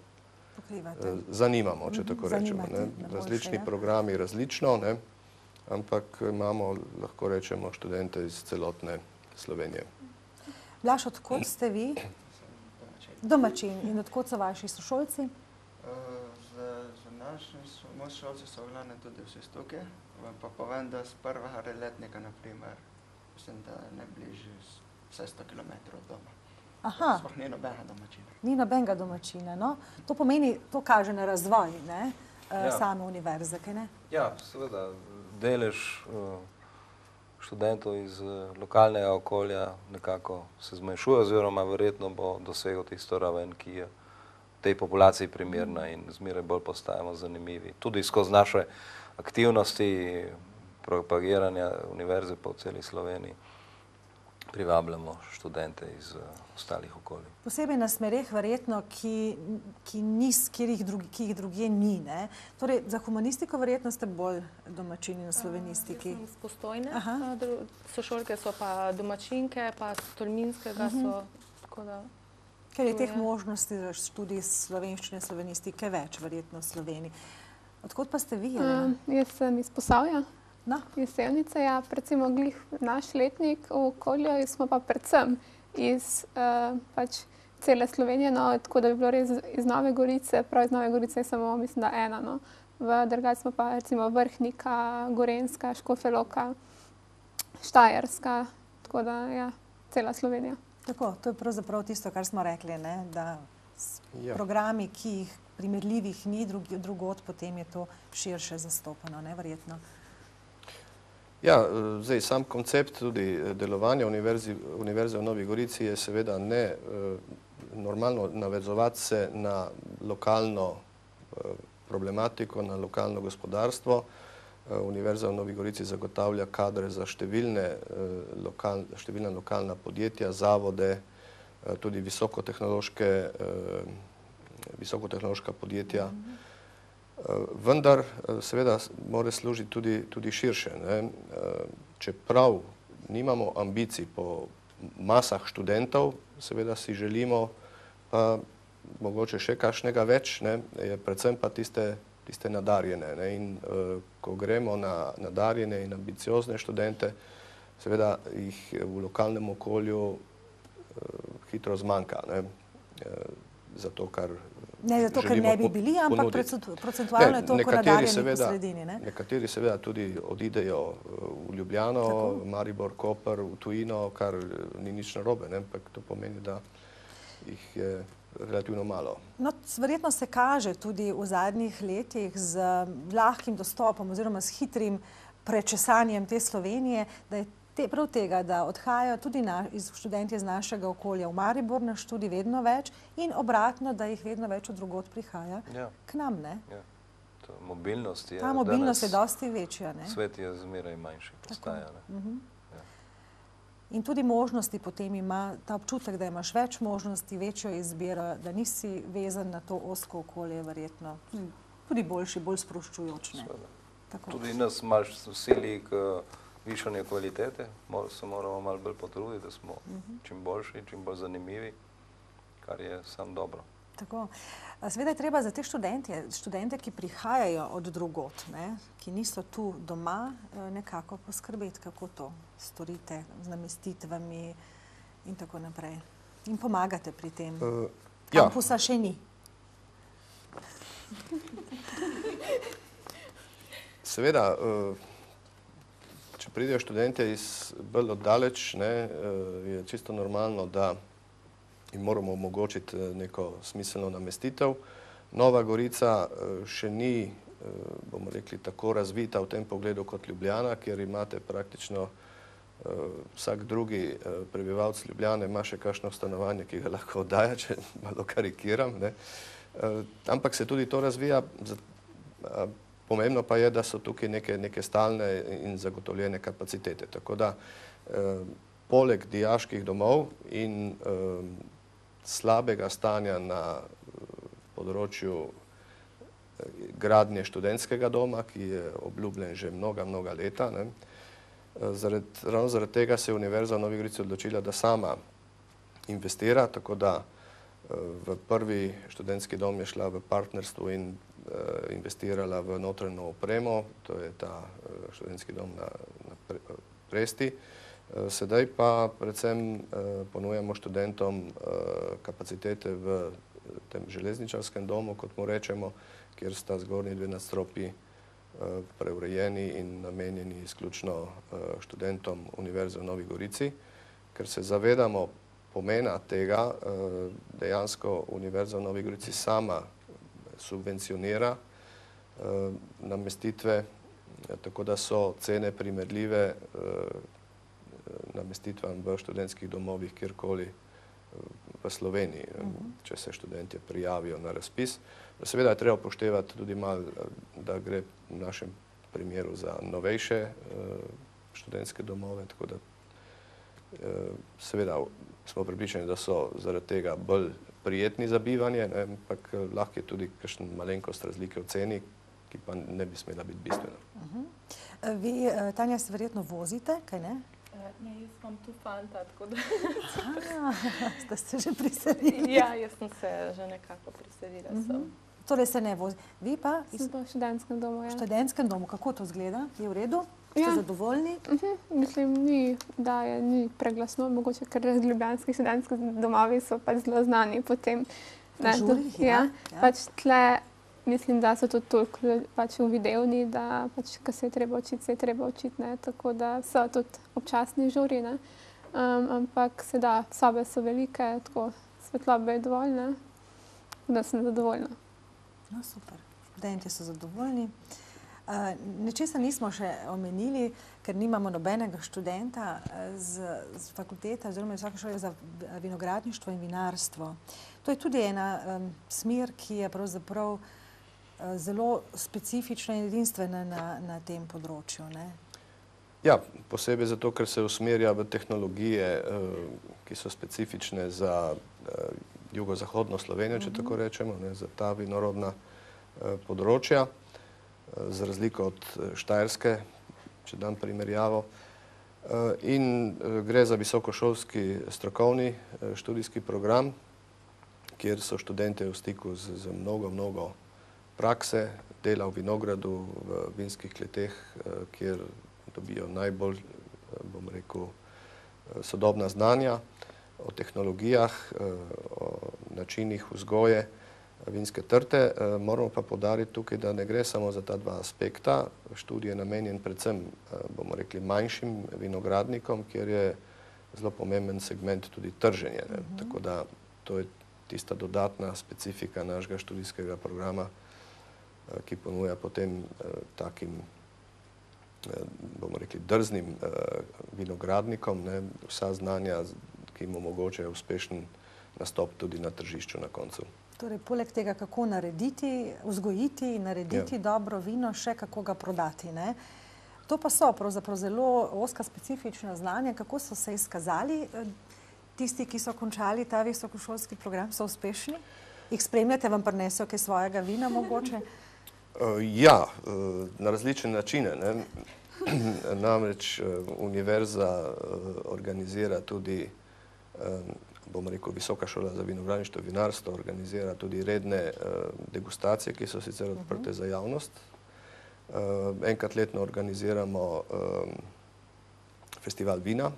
zanimamo, če tako rečemo. Različni programi različno, ampak imamo, lahko rečemo, študente iz celotne Slovenije. Blaž, odkot ste vi? Domačin. In odkot so vaši sošolci? Moji sošolci so v glavnem tudi vsi tukaj, pa povem, da z prvega letnika, naprimer, mislim, da ne bližje 600 km od doma. Aha. Sploh ni nobenega domačina. Ni nobenega domačina, no. To pomeni, to kaže na razvoj, same univerze, kaj ne? Ja, seveda, delež študentov iz lokalnega okolja nekako se zmanjšuje oziroma verjetno bo dosegel tisto raven, ki je tej populaciji primerna in zmeraj bolj postajamo zanimivi. Tudi skozi naše aktivnosti propagiranja univerze po celi Sloveniji privabljamo študente iz ostalih okolij. Posebej na smereh verjetno, ki jih drugje ni. Torej, za humanistiko verjetno ste bolj domačini na slovenistiki. Jaz sem iz Postojne, sošolke so pa domačinke, pa z Tolminskega so, tako da... Ker je teh možnosti za študij slovenščine, slovenistike več verjetno v Sloveniji. Odkot pa ste vi, Jelena? Jaz sem iz Posavja. No. Iz Sevnice, ja, recimo glih naš letnik v okolju, smo pa predvsem iz cele Slovenije, tako da bi bilo res iz Nove Gorice, prav iz Nove Gorice je samo, mislim, da ena, no. Drugače smo pa recimo Vrhnika, Gorenjska, Škofja Loka, Štajerska, tako da, ja, cela Slovenija. Tako, to je pravzaprav tisto, kar smo rekli, da programi, ki jih primerljivih ni drugod, potem je to širše zastopano, verjetno. Ja, zdaj, sam koncept tudi delovanja Univerze v Novi Gorici je seveda ne normalno navezovati se na lokalno problematiko, na lokalno gospodarstvo. Univerza v Novi Gorici zagotavlja kadre za številna lokalna podjetja, zavode, tudi visokotehnološka podjetja. Vendar seveda mora služiti tudi širše. Čeprav nimamo ambicij po masah študentov, seveda si želimo pa mogoče še kakšnega več, predvsem pa tiste nadarjene. In ko gremo na nadarjene in ambiciozne študente, seveda jih v lokalnem okolju hitro zmanjka, zato, ker ne zato, ker ne bi bili, ampak procentualno je to nadarjenih v sredini. Nekateri seveda tudi odidejo v Ljubljano, Maribor, Koper, v tujino, kar ni nič narobe, ampak to pomeni, da jih je relativno malo. No, verjetno se kaže tudi v zadnjih letih z lahkim dostopom oziroma s hitrim prečesanjem te Slovenije, da je prav tega, da odhajajo tudi študenti iz našega okolja v Maribor na študij vedno več in obratno, da jih vedno več od drugod prihaja k nam, ne? Mobilnost je ta mobilnost je dosti večja, ne? Svet je zmeraj manjši, postaja, ne? In tudi možnosti potem ima ta občutek, da imaš več možnosti, večjo izbiro, da nisi vezan na to ozko okolje, verjetno. Tudi boljši, bolj sproščujoč, ne? Tudi nas malo sili k višanju kvalitete, se moramo malo bolj potruditi, da smo čim boljši, čim bolj zanimivi, kar je sam dobro. Tako. Seveda je treba za te študente, ki prihajajo od drugot, ki niso tu doma, nekako poskrbeti, kako to storite z namestitvami in tako naprej. In pomagate pri tem. Kampusa še ni. Seveda, če pridejo študente iz bolj oddaleč, je čisto normalno, da jim moramo omogočiti neko smiselno namestitev. Nova Gorica še ni, bomo rekli, tako razvita v tem pogledu kot Ljubljana, kjer imate praktično vsak drugi prebivalec Ljubljane ima še kakšno stanovanje, ki ga lahko oddaja, če malo karikiram. Ampak se tudi to razvija. Pomembno pa je, da so tukaj neke stalne in zagotovljene kapacitete. Tako da poleg dijaških domov in slabega stanja na področju gradnje študentskega doma, ki je obljubljen že mnoga leta. Ravno zaradi tega se je Univerza v Novi Gorici odločila, da sama investira, tako da v prvi študentski dom je šla v partnerstvu in investirala v notranjo opremo, to je ta študentski dom na Presti. Sedaj pa predvsem ponujamo študentom kapacitete v tem železničarskem domu, kot mu rečemo, kjer sta zgornji dve nadstropji preurejeni in namenjeni izključno študentom Univerze v Novi Gorici. Ker se zavedamo pomena tega, dejansko Univerza v Novi Gorici sama subvencionira namestitve, tako da so cene primerljive namestitvam v študentskih domovih kjerkoli v Sloveniji, če se študentje prijavijo na razpis. Seveda je treba upoštevati tudi malo, da gre v našem primeru za novejše študentske domove, tako da seveda smo prepričani, da so zaradi tega bolj prijetni za bivanje, ampak lahko je tudi kakšen malenkost razlike v ceni, ki pa ne bi smela biti bistvena. Vi, Tanja, se verjetno vozite, kaj ne? Ne, jaz imam tu fanta, tako da... Ste se že priselili? Ja, jaz sem se že nekako priselila sem. Torej se ne vozi. Vi pa? Sem pa v študentskem domu, ja. V študentskem domu. Kako to izgleda? Je v redu? Ste zadovoljni? Mislim, ni preglasno, mogoče, ker ljubljanski študentski domovi so pač zelo znani potem. Po žurih, ja. Pač tle, mislim, da so tudi toliko pač uvidevni, da pač, ko se je treba učiti, ne, tako da so tudi občasni žuri, ne. Ampak se da, sobe so velike, tako svetlobe je dovolj, ne, da sem zadovoljna. No, super. Študenti so zadovoljni. Nečesa nismo še omenili, ker nimamo nobenega študenta z fakultete oziroma visoke šole za vinogradništvo in vinarstvo. To je tudi ena smer, ki je pravzaprav zelo specifična in edinstvena na tem področju, ne? Ja, posebej zato, ker se usmerja v tehnologije, ki so specifične za jugozahodno Slovenijo, če tako rečemo, za ta vinorodna področja, za razliko od Štajerske, če dam primerjavo. In gre za visokošolski strokovni študijski program, kjer so študente v stiku z mnogo prakse, dela v vinogradu, v vinskih kleteh, kjer dobijo najbolj bom rekel, sodobna znanja o tehnologijah, o načinih vzgoje vinske trte. Moramo pa poudariti tukaj, da ne gre samo za ta dva aspekta. Študij je namenjen predvsem, bomo rekli, manjšim vinogradnikom, kjer je zelo pomemben segment tudi trženje. Tako da to je tista dodatna specifika našega študijskega programa, ki ponuja potem takim, bomo rekli, drznim vinogradnikom vsa znanja, ki jim omogočajo uspešen nastop tudi na tržišču na koncu. Torej, poleg tega, kako narediti, vzgojiti in narediti dobro vino, še kako ga prodati, ne? To pa so pravzaprav zelo ozka specifična znanja. Kako so se izkazali tisti, ki so končali ta visokošolski program, so uspešni? Jih spremljate, vam prinesejo kaj svojega vina mogoče? Ja, na različne načine. Namreč univerza organizira tudi, bom rekel, Visoka šola za vinogradništvo in vinarstvo organizira tudi redne degustacije, ki so sicer odprte za javnost. Enkrat letno organiziramo festival vina,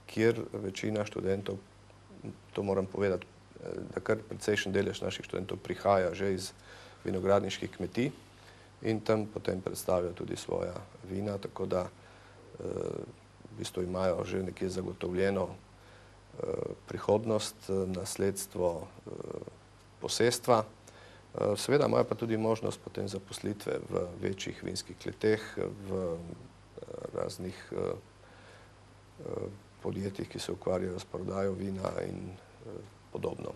kjer večina študentov, to moram povedati, da kar precejšen delež naših študentov prihaja že iz vinogradniških kmetij in tam potem predstavijo tudi svoja vina, tako da v bistvu imajo že nekje zagotovljeno prihodnost, nasledstvo posestva. Seveda imajo pa tudi možnost potem zaposlitve v večjih vinskih kleteh, v raznih podjetjih, ki se ukvarjajo s prodajo vina in podobno.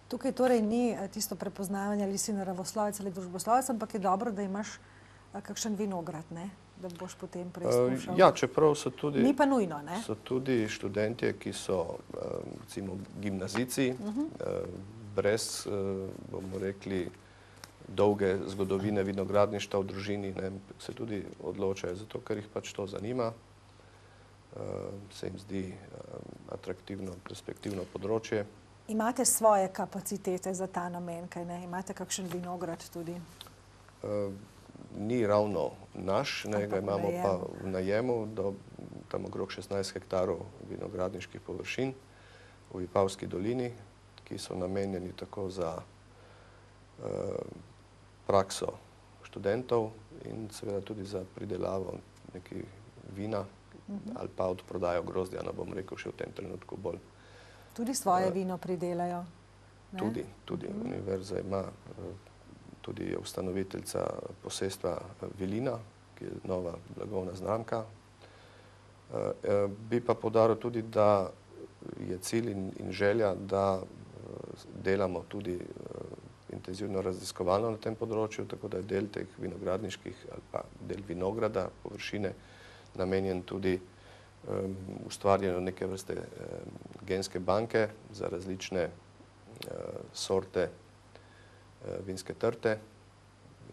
Tukaj torej ni tisto prepoznavanje, ali si naravoslovec ali družboslovec, ampak je dobro, da imaš kakšen vinograd, ne? Da boš potem preizkušal. Ja, čeprav so tudi... Ni pa nujno, ne? So tudi študentje, ki so, recimo, gimnazici, brez, bomo rekli, dolge zgodovine vinogradništva v družini, se tudi odločajo zato, ker jih pač to zanima. Se jim zdi atraktivno, perspektivno področje. Imate svoje kapacitete za ta namen, kaj ne? Imate kakšen vinograd tudi? Ni ravno naš, ga imamo pa v najemu, tam okrog 16 hektarov vinogradniških površin v Vipavski dolini, ki so namenjeni tako za prakso študentov in seveda tudi za pridelavo nekih vina ali pa odprodajo grozdja, bom rekel, še v tem trenutku bolj. Tudi svoje vino pridelajo? Tudi. Univerza ima, tudi je ustanoviteljica posestva Velina, ki je nova blagovna znamka. Bi pa poudaril tudi, da je cilj in želja, da delamo tudi intenzivno raziskovalno na tem področju, tako da je del teh vinogradniških ali pa del vinograda, površine, namenjen tudi ustvarjanju neke vrste genske banke za različne sorte vinske trte,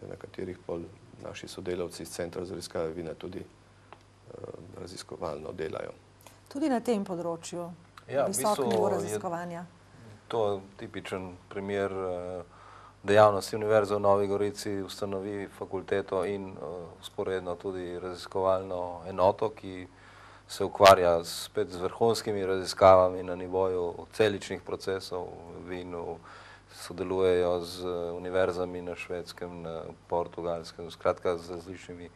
na katerih pol naši sodelavci iz Centra za raziskave vina tudi raziskovalno delajo. Tudi na tem področju visok nivo raziskovanja? To je tipičen primer dejavnosti Univerze v Novi Gorici, ustanovi fakulteto in vzporedno tudi raziskovalno enoto, ki se ukvarja spet z vrhunskimi raziskavami na nivoju celičnih procesov v vinu, sodelujejo z univerzami na Švedskem, na Portugalskem, skratka z različnimi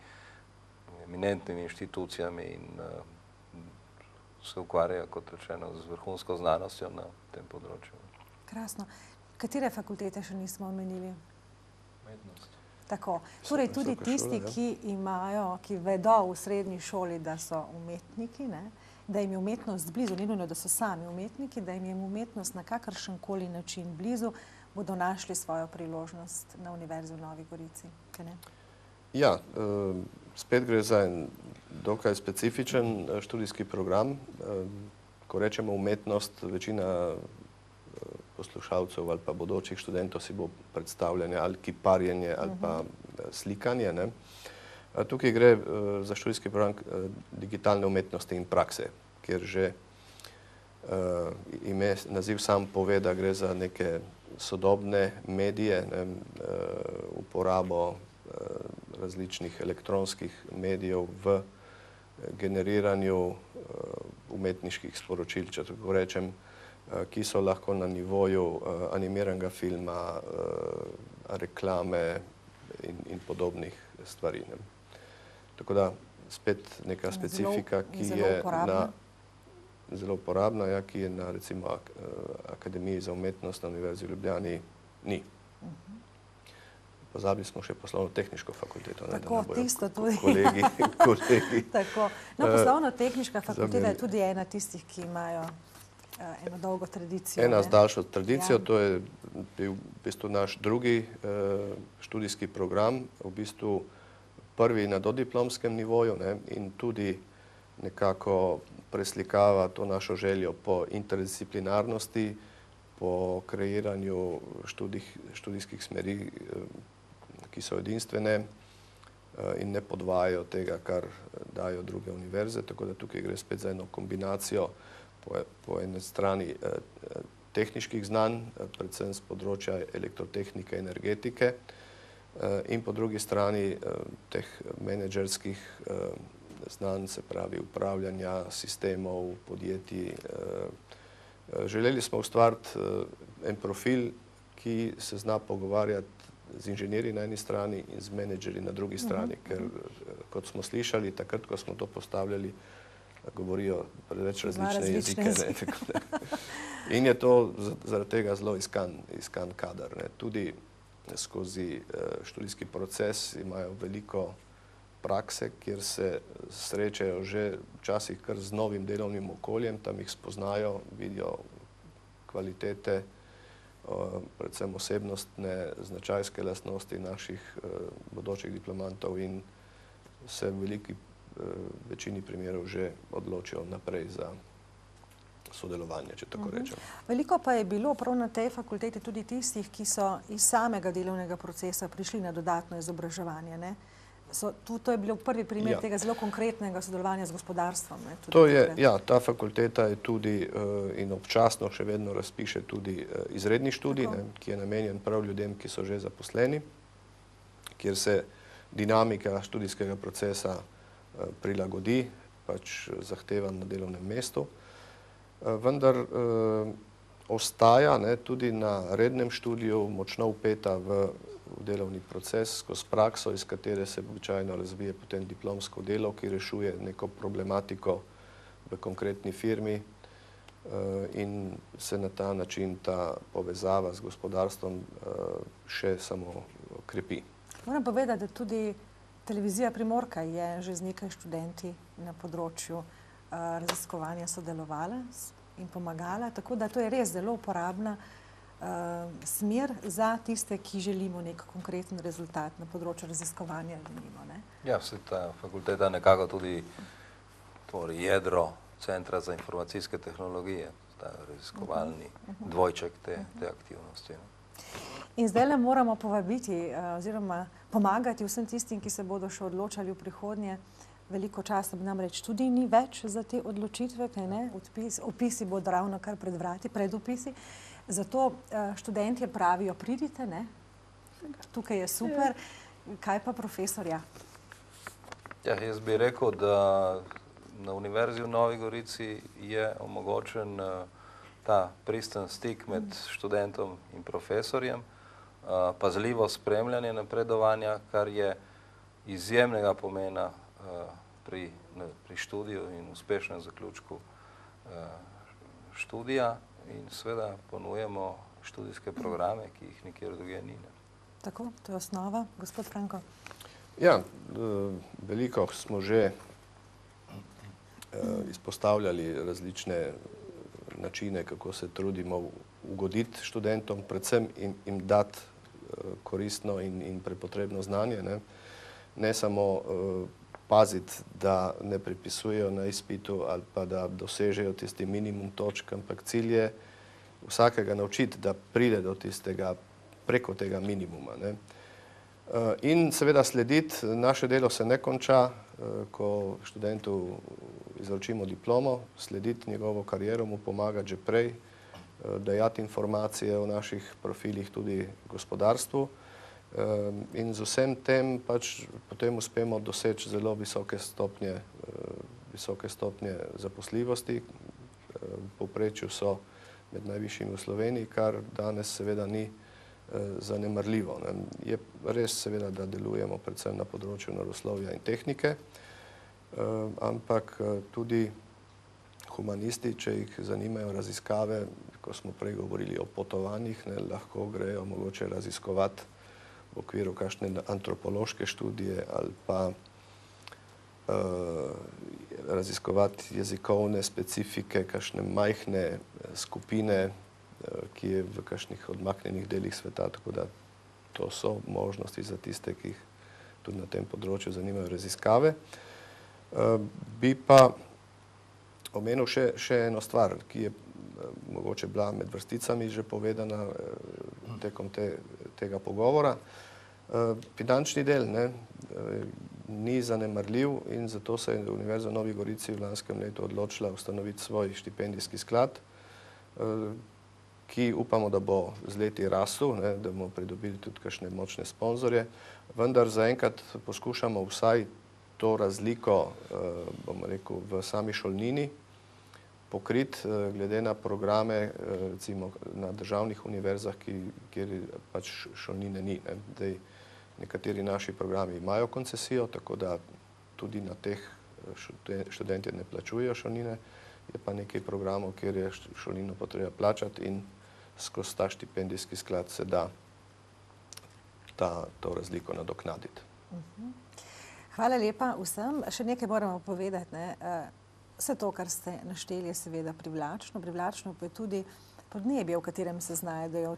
eminentnimi inštitucijami in se ukvarjajo, kot rečeno, z vrhunsko znanostjo na tem področju. Krasno. Katere fakultete še nismo omenili? Umetnost. Tako. Torej tudi tisti, ki vedo v srednji šoli, da so umetniki, da jim je umetnost blizu, ni nujno, da so sami umetniki, da jim je umetnost na kakršenkoli način blizu, bodo našli svojo priložnost na Univerzi v Novi Gorici. Ja, spet gre za en dokaj specifičen študijski program. Ko rečemo umetnost, večina poslušalcev ali pa bodočih študentov si bo predstavljanje ali kiparjenje ali pa slikanje. Tukaj gre za študijski program digitalne umetnosti in prakse, kjer že ime, naziv sam pove, da gre za neke sodobne medije, uporabo različnih elektronskih medijev v generiranju umetniških sporočil, če tako rečem, ki so lahko na nivoju animiranega filma, reklame in podobnih stvari. Tako da spet neka specifika, ki je zelo uporabna, ki je na recimo Akademiji za umetnost na Univerzi v Ljubljani ni. Pozabili smo še poslovno-tehniško fakulteto. Tako, tisto tudi. Kolegi. Tako. No, poslovno-tehniška fakulteta je tudi ena tistih, ki imajo eno dolgo tradicijo. Ena z daljšo tradicijo, to je bil v bistvu naš drugi študijski program, v bistvu prvi na dodiplomskem nivoju in tudi nekako preslikava to našo željo po interdisciplinarnosti, po kreiranju študijskih smeri, ki so edinstvene in ne podvajajo tega, kar dajo druge univerze. Tako da tukaj gre spet za eno kombinacijo po eni strani tehniških znanj, predvsem z področja elektrotehnike, energetike, in po drugi strani teh menedžerskih znanj, se pravi upravljanja sistemov, podjetij. Želeli smo ustvariti en profil, ki se zna pogovarjati z inženirji na eni strani in z menedžerji na drugi strani, ker kot smo slišali, takrat, ko smo to postavljali, govorijo preveč različne jezike. In je to zaradi tega zelo iskan kadar. Tudi skozi študijski proces imajo veliko prakse, kjer se srečajo že včasih kar z novim delovnim okoljem, tam jih spoznajo, vidijo kvalitete, predvsem osebnostne, značajske lastnosti naših bodočih diplomantov in se v veliki večini primerov že odločijo naprej za sodelovanje, če tako rečem. Veliko pa je bilo prav na tej fakulteti tudi tistih, ki so iz samega delovnega procesa prišli na dodatno izobraževanje. To je bil prvi primer tega zelo konkretnega sodelovanja z gospodarstvom. Ta fakulteta je tudi in občasno še vedno razpiše tudi izredni študij, ki je namenjen prav ljudem, ki so že zaposleni, kjer se dinamika študijskega procesa prilagodi, pač zahtevan na delovnem mestu. Vendar ostaja tudi na rednem študiju močno vpeta v delovni proces, skozi prakso, iz katere se običajno razvije potem diplomsko delo, ki rešuje neko problematiko v konkretni firmi in se na ta način ta povezava z gospodarstvom še samo krepi. Moram povedati, da tudi Televizija Primorka je že z nekaj študenti na področju raziskovanja sodelovala in pomagala, tako da to je res zelo uporabna smer za tiste, ki želimo nek konkreten rezultat na področju raziskovanja. Ja, ta fakulteta nekako tudi tvori jedro Centra za informacijske tehnologije, ta raziskovalni dvojček te aktivnosti. In zdaj le moramo povabiti oziroma pomagati vsem tistim, ki se bodo še odločali v prihodnje. Veliko časa namreč tudi ni več za te odločitve, opisi bodo ravno kar pred vrati, predopisi. Zato študentje pravijo, pridite, tukaj je super. Kaj pa profesorja? Jaz bi rekel, da na Univerzi v Novi Gorici je omogočen ta pristen stik med študentom in profesorjem, pazljivo spremljanje napredovanja, kar je izjemnega pomena pri študiju in uspešnem zaključku študija in seveda ponujemo študijske programe, ki jih nikjer drugje ni. Tako, to je osnova. Gospod Franko? Ja, veliko smo že izpostavljali različne načine, kako se trudimo ugoditi študentom, predvsem jim dati koristno in prepotrebno znanje. Ne samo paziti, da ne pripisujejo na izpitu ali pa da dosežejo tisti minimum točk, ampak cilj je vsakega naučiti, da pride do tistega, preko tega minimuma. In seveda slediti, naše delo se ne konča, ko študentu izročimo diplomo, slediti njegovo kariero, mu pomagati že prej, dajati informacije o naših profilih tudi gospodarstvu in z vsem tem pač potem uspemo doseči zelo visoke stopnje visoke stopnje zaposljivosti. V povprečju so med najvišjimi v Sloveniji, kar danes seveda ni zanemarljivo. Je res seveda, da delujemo predvsem na področju naravoslovja in tehnike, ampak tudi humanisti, če jih zanimajo raziskave, ko smo prej govorili o potovanjih, lahko grejo mogoče raziskovati v okviru kakšne antropološke študije ali pa raziskovati jezikovne specifike, kakšne majhne skupine, ki je v kakšnih odmaknjenih delih sveta, tako da to so možnosti za tiste, ki jih tudi na tem področju zanimajo raziskave. Bi pa omenil še eno stvar, ki je mogoče bila med vrsticami že povedana tekom tega pogovora. Finančni del ni zanemarljiv in zato se je Univerza v Novi Gorici v lanskem letu odločila ustanoviti svoj štipendijski sklad, ki upamo, da bo z leti rastel, da bomo pridobili tudi kakšne močne sponzorje, vendar zaenkrat poskušamo vsaj to razliko, bomo rekel, v sami šolnini pokriti glede na programe, recimo na državnih univerzah, kjer pač šolnine ni. Nekateri naši programi imajo koncesijo, tako da tudi na teh študentje ne plačujejo šolnine, je pa nekaj programov, kjer je šolnino potrebno plačati in skozi ta štipendijski sklad se da to razliko nadoknaditi. Hvala lepa vsem. Še nekaj moramo povedati. Vse to, kar ste našteli, je seveda privlačno. Privlačno pa je tudi podnebje, v katerem se znajdejo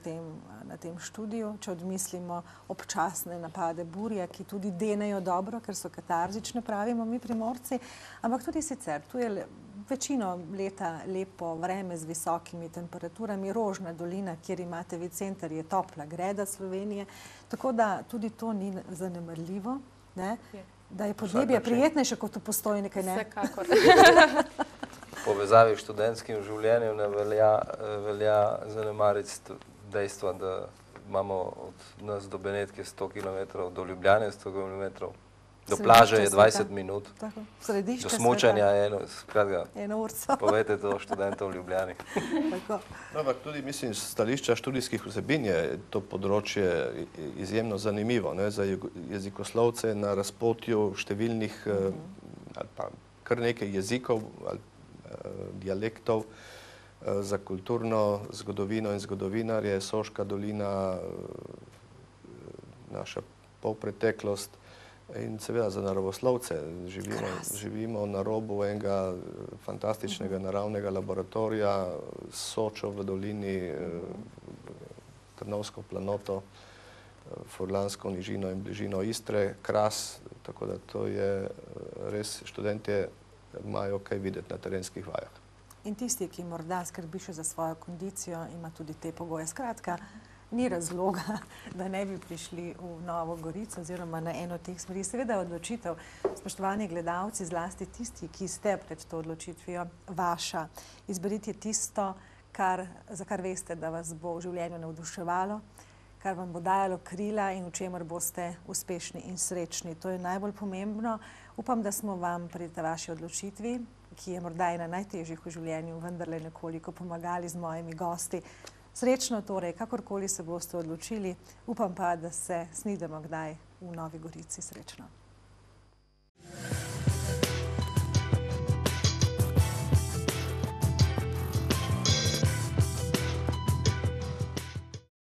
na tem študiju, če odmislimo občasne napade burje, ki tudi denejo dobro, ker so katarzične, pravimo mi Primorci, ampak tudi sicer, tu je večino leta lepo vreme z visokimi temperaturami, Rožna dolina, kjer imate vi center, je topla greda Slovenije, tako da tudi to ni zanemarljivo, da je podnebje prijetnejše kot v Postojni, kaj ne? Vsekakor. V povezavi s študentskim življenjem ne velja zanemariti dejstva, da imamo od nas do Benetke 100 km, do Ljubljane 100 km, do plaže je 20 minut, do smučanja je eno urco. Povejte to študentom v Ljubljani. Ampak tudi, mislim, z stališča študijskih vsebin je to področje izjemno zanimivo. Za jezikoslovce na razpotju številnih ali pa kar nekaj jezikov ali dialektov, za kulturno zgodovino in zgodovinarje, Soška dolina, naša polpreteklost in seveda za naravoslovce. Živimo na robu enega fantastičnega naravnega laboratorija, Sočo v dolini, Trnovsko planoto, Furlansko nižino in bližino Istre, Kras, tako da to je res, študentje imajo kaj videti na terenskih vajah. In tisti, ki morda skrbi še za svojo kondicijo, ima tudi te pogoje. Skratka, ni razloga, da ne bi prišli v Novo Gorico oziroma na eno od teh smeri. Seveda odločitev, spoštovani gledalci, zlasti tisti, ki ste pred to odločitvijo, vaša. Izberite tisto, za kar veste, da vas bo v življenju navduševalo, kar vam bo dajalo krila in v čemer boste uspešni in srečni. To je najbolj pomembno. Upam, da smo vam pri tej vaši odločitvi, ki je morda ena najtežjih v življenju, vendarle nekoliko pomagali z mojimi gosti. Srečno torej, kakorkoli se boste odločili. Upam pa, da se snidemo kdaj v Novi Gorici. Srečno.